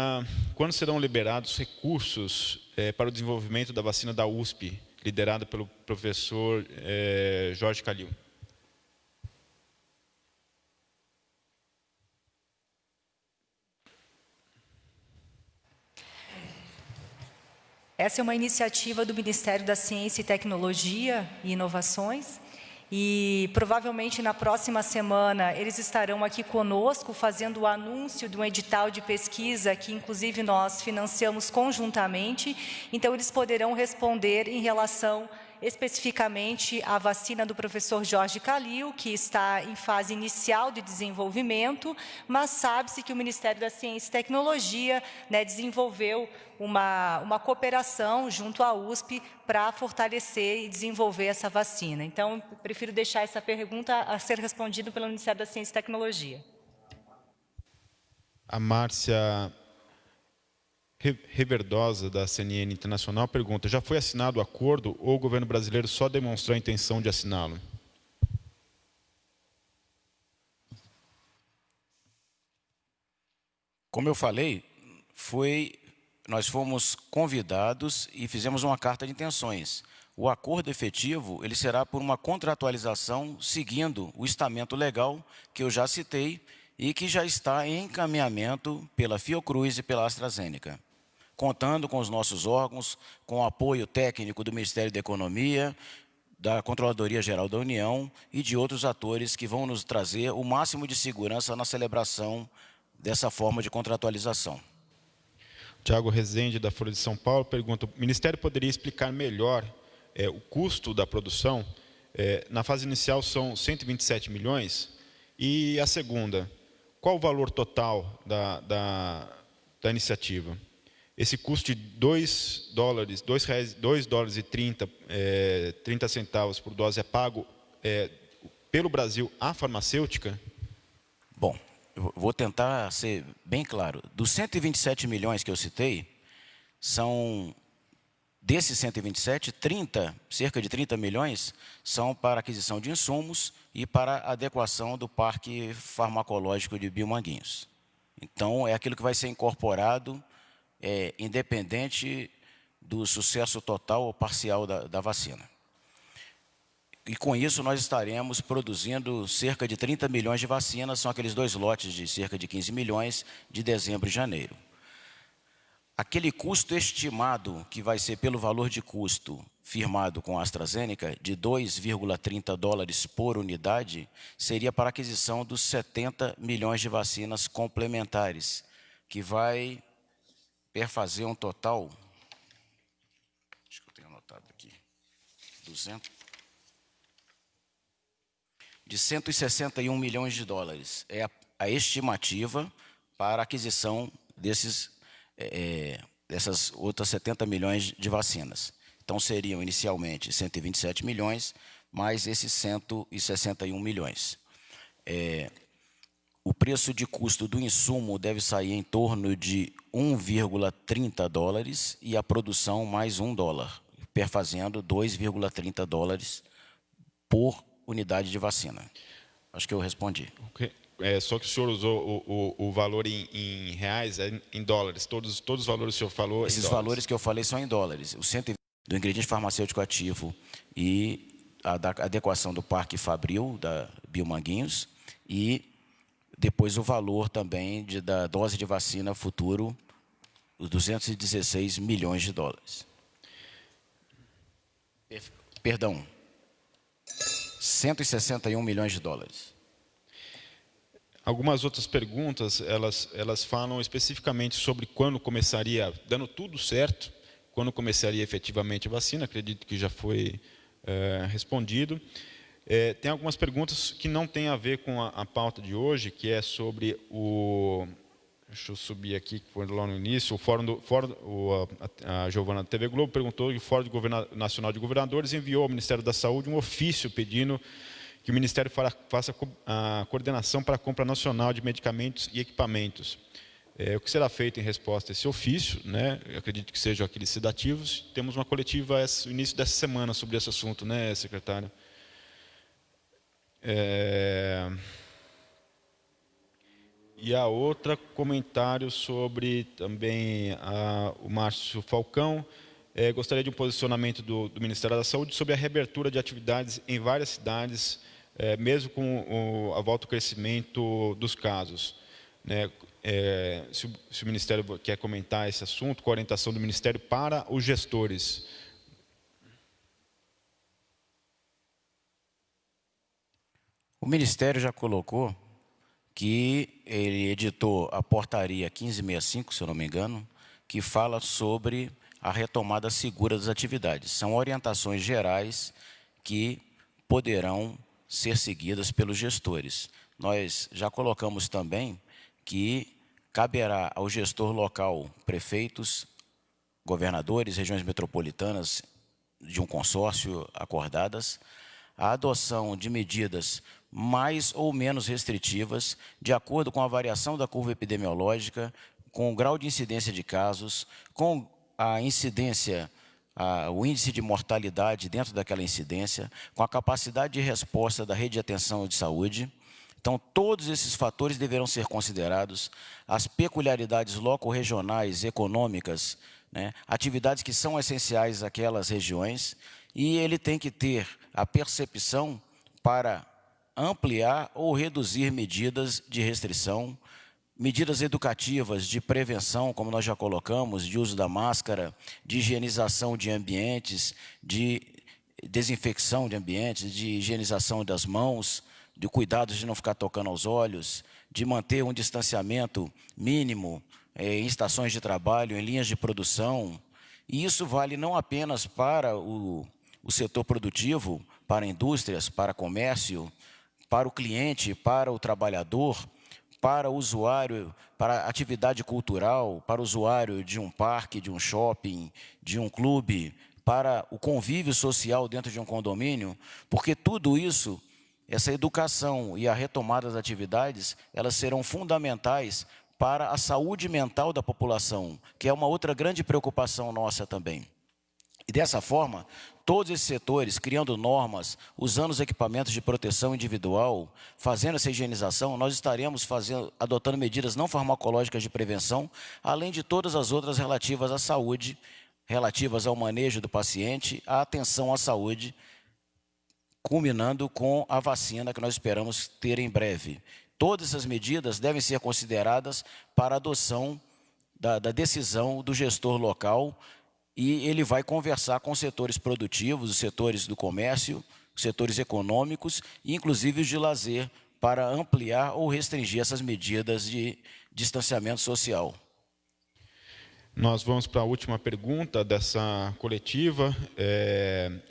quando serão liberados recursos para o desenvolvimento da vacina da USP, liderada pelo professor Jorge Calil? Essa é uma iniciativa do Ministério da Ciência e Tecnologia e Inovações, e provavelmente na próxima semana eles estarão aqui conosco fazendo o anúncio de um edital de pesquisa que inclusive nós financiamos conjuntamente, então eles poderão responder em relação especificamente a vacina do professor Jorge Calil, que está em fase inicial de desenvolvimento, mas sabe-se que o Ministério da Ciência e Tecnologia, né, desenvolveu uma cooperação junto à USP para fortalecer e desenvolver essa vacina. Então, prefiro deixar essa pergunta a ser respondida pelo Ministério da Ciência e Tecnologia. A Márcia Reverdosa, da CNN Internacional, pergunta: já foi assinado o acordo ou o governo brasileiro só demonstrou a intenção de assiná-lo? Como eu falei, nós fomos convidados e fizemos uma carta de intenções. O acordo efetivo ele será por uma contratualização seguindo o estamento legal que eu já citei e que já está em encaminhamento pela Fiocruz e pela AstraZeneca, contando com os nossos órgãos, com o apoio técnico do Ministério da Economia, da Controladoria Geral da União e de outros atores que vão nos trazer o máximo de segurança na celebração dessa forma de contratualização. Tiago Rezende, da Folha de São Paulo, pergunta: o Ministério poderia explicar melhor o custo da produção? Na fase inicial são 127 milhões. E a segunda, qual o valor total da iniciativa? Esse custo de $2,30 por dose é pago pelo Brasil à farmacêutica? Bom, eu vou tentar ser bem claro. Dos 127 milhões que eu citei, desses 127, cerca de 30 milhões são para aquisição de insumos e para adequação do parque farmacológico de Biomanguinhos. Então, é aquilo que vai ser incorporado, independente do sucesso total ou parcial da vacina. E com isso nós estaremos produzindo cerca de 30 milhões de vacinas, são aqueles 2 lotes de cerca de 15 milhões de dezembro e janeiro. Aquele custo estimado, que vai ser pelo valor de custo firmado com a AstraZeneca, de $2,30 por unidade, seria para a aquisição dos 70 milhões de vacinas complementares, que vai perfazer um total, acho que eu tenho anotado aqui, de $161 milhões. É a estimativa para a aquisição dessas outras 70 milhões de vacinas. Então, seriam inicialmente 127 milhões, mais esses 161 milhões. O preço de custo do insumo deve sair em torno de $1,30 e a produção mais $1, perfazendo $2,30 por unidade de vacina. Acho que eu respondi. Okay. Só que o senhor usou o valor em reais, em dólares. Todos os valores que o senhor falou Esses valores que eu falei são em dólares. O 120 do ingrediente farmacêutico ativo e a adequação do Parque Fabril, da Biomanguinhos, e depois o valor também da dose de vacina futuro, os $216 milhões. Perdão, $161 milhões. Algumas outras perguntas, elas falam especificamente sobre quando começaria, dando tudo certo, quando começaria efetivamente a vacina. Acredito que já foi respondido. Tem algumas perguntas que não têm a ver com a pauta de hoje, que é sobre deixa eu subir aqui, que foi lá no início, a Giovana da TV Globo perguntou que o Fórum Nacional de Governadores enviou ao Ministério da Saúde um ofício pedindo que o Ministério faça a coordenação para a compra nacional de medicamentos e equipamentos. O que será feito em resposta a esse ofício, né? Eu acredito que sejam aqueles sedativos. Temos uma coletiva no início dessa semana sobre esse assunto, né, secretário? E a outra, comentário sobre também o Márcio Falcão. Gostaria de um posicionamento do Ministério da Saúde sobre a reabertura de atividades em várias cidades, mesmo com o alto crescimento dos casos, né? Se o Ministério quer comentar esse assunto, com a orientação do Ministério para os gestores. O Ministério já colocou que ele editou a portaria 1565, se eu não me engano, que fala sobre a retomada segura das atividades. São orientações gerais que poderão ser seguidas pelos gestores. Nós já colocamos também que caberá ao gestor local, prefeitos, governadores, regiões metropolitanas de um consórcio acordadas, a adoção de medidas mais ou menos restritivas, de acordo com a variação da curva epidemiológica, com o grau de incidência de casos, com a incidência, o índice de mortalidade dentro daquela incidência, com a capacidade de resposta da rede de atenção de saúde. Então, todos esses fatores deverão ser considerados, as peculiaridades loco-regionais, econômicas, né, atividades que são essenciais àquelas regiões, e ele tem que ter a percepção para ampliar ou reduzir medidas de restrição, medidas educativas de prevenção, como nós já colocamos, de uso da máscara, de higienização de ambientes, de desinfecção de ambientes, de higienização das mãos, de cuidados de não ficar tocando aos olhos, de manter um distanciamento mínimo em estações de trabalho, em linhas de produção. E isso vale não apenas para o setor produtivo, para indústrias, para comércio, para o cliente, para o trabalhador, para o usuário, para a atividade cultural, para o usuário de um parque, de um shopping, de um clube, para o convívio social dentro de um condomínio, porque tudo isso, essa educação e a retomada das atividades, elas serão fundamentais para a saúde mental da população, que é uma outra grande preocupação nossa também. E dessa forma, todos esses setores, criando normas, usando os equipamentos de proteção individual, fazendo essa higienização, nós estaremos adotando medidas não farmacológicas de prevenção, além de todas as outras relativas à saúde, relativas ao manejo do paciente, à atenção à saúde, culminando com a vacina que nós esperamos ter em breve. Todas essas medidas devem ser consideradas para a adoção da decisão do gestor local, e ele vai conversar com os setores produtivos, os setores do comércio, os setores econômicos, e inclusive os de lazer, para ampliar ou restringir essas medidas de distanciamento social. Nós vamos para a última pergunta dessa coletiva.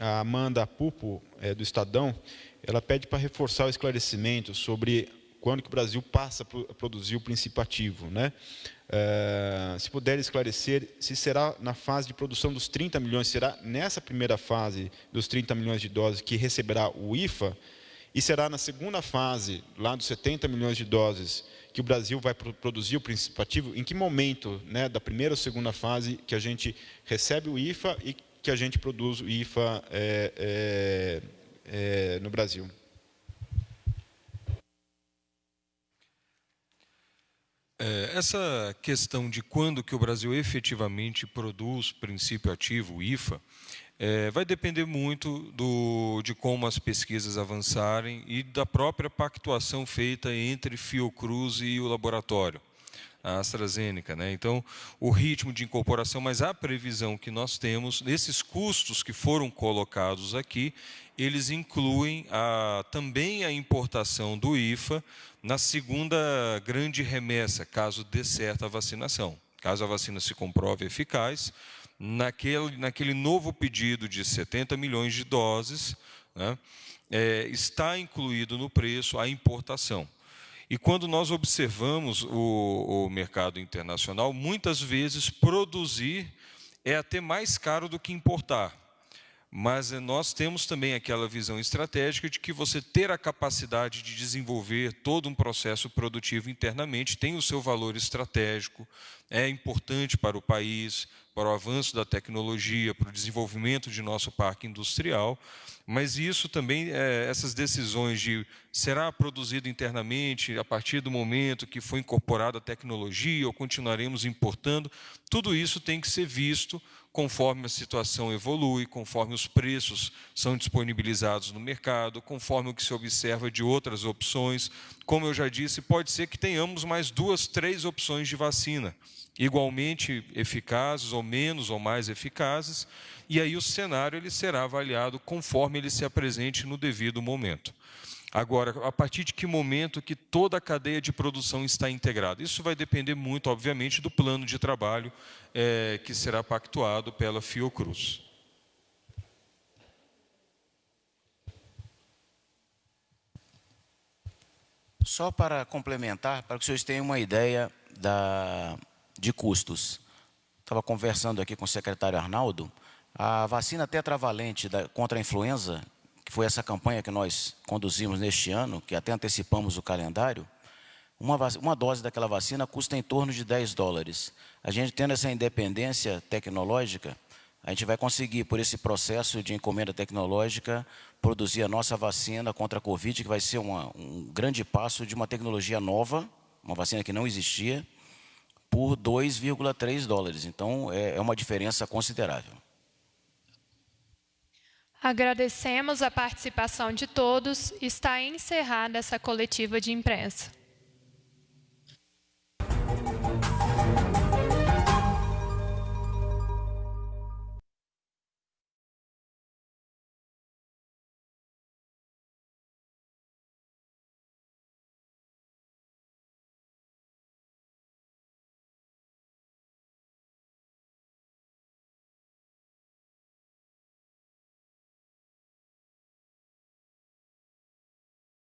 A Amanda Pupo, do Estadão, ela pede para reforçar o esclarecimento sobre quando que o Brasil passa a produzir o princípio ativo, né? Se puder esclarecer, se será na fase de produção dos 30 milhões, será nessa primeira fase dos 30 milhões de doses que receberá o IFA, e será na segunda fase, lá dos 70 milhões de doses, que o Brasil vai produzir o princípio ativo? Em que momento, né, da primeira ou segunda fase que a gente recebe o IFA e que a gente produz o IFA no Brasil? Essa questão de quando que o Brasil efetivamente produz princípio ativo, o IFA, vai depender muito de como as pesquisas avançarem e da própria pactuação feita entre Fiocruz e o laboratório, a AstraZeneca, né? Então, o ritmo de incorporação, mas a previsão que nós temos, esses custos que foram colocados aqui, eles incluem também a importação do IFA na segunda grande remessa, caso dê certo a vacinação. Caso a vacina se comprove eficaz, naquele novo pedido de 70 milhões de doses, né, está incluído no preço a importação. E quando nós observamos o mercado internacional, muitas vezes produzir é até mais caro do que importar. Mas nós temos também aquela visão estratégica de que você ter a capacidade de desenvolver todo um processo produtivo internamente tem o seu valor estratégico, é importante para o país, para o avanço da tecnologia, para o desenvolvimento de nosso parque industrial, mas isso também, essas decisões de será produzido internamente a partir do momento que foi incorporada a tecnologia ou continuaremos importando, tudo isso tem que ser visto conforme a situação evolui, conforme os preços são disponibilizados no mercado, conforme o que se observa de outras opções. Como eu já disse, pode ser que tenhamos mais 2, 3 opções de vacina, igualmente eficazes, ou menos ou mais eficazes, e aí o cenário ele será avaliado conforme ele se apresente no devido momento. Agora, a partir de que momento que toda a cadeia de produção está integrada? Isso vai depender muito, obviamente, do plano de trabalho que será pactuado pela Fiocruz. Só para complementar, para que vocês tenham uma ideia de custos. Estava conversando aqui com o secretário Arnaldo, a vacina tetravalente contra a influenza, que foi essa campanha que nós conduzimos neste ano, que até antecipamos o calendário, uma dose daquela vacina custa em torno de $10. A gente tendo essa independência tecnológica, a gente vai conseguir, por esse processo de encomenda tecnológica, produzir a nossa vacina contra a Covid, que vai ser um grande passo de uma tecnologia nova, uma vacina que não existia, por $2,3. Então, é uma diferença considerável. Agradecemos a participação de todos. Está encerrada essa coletiva de imprensa.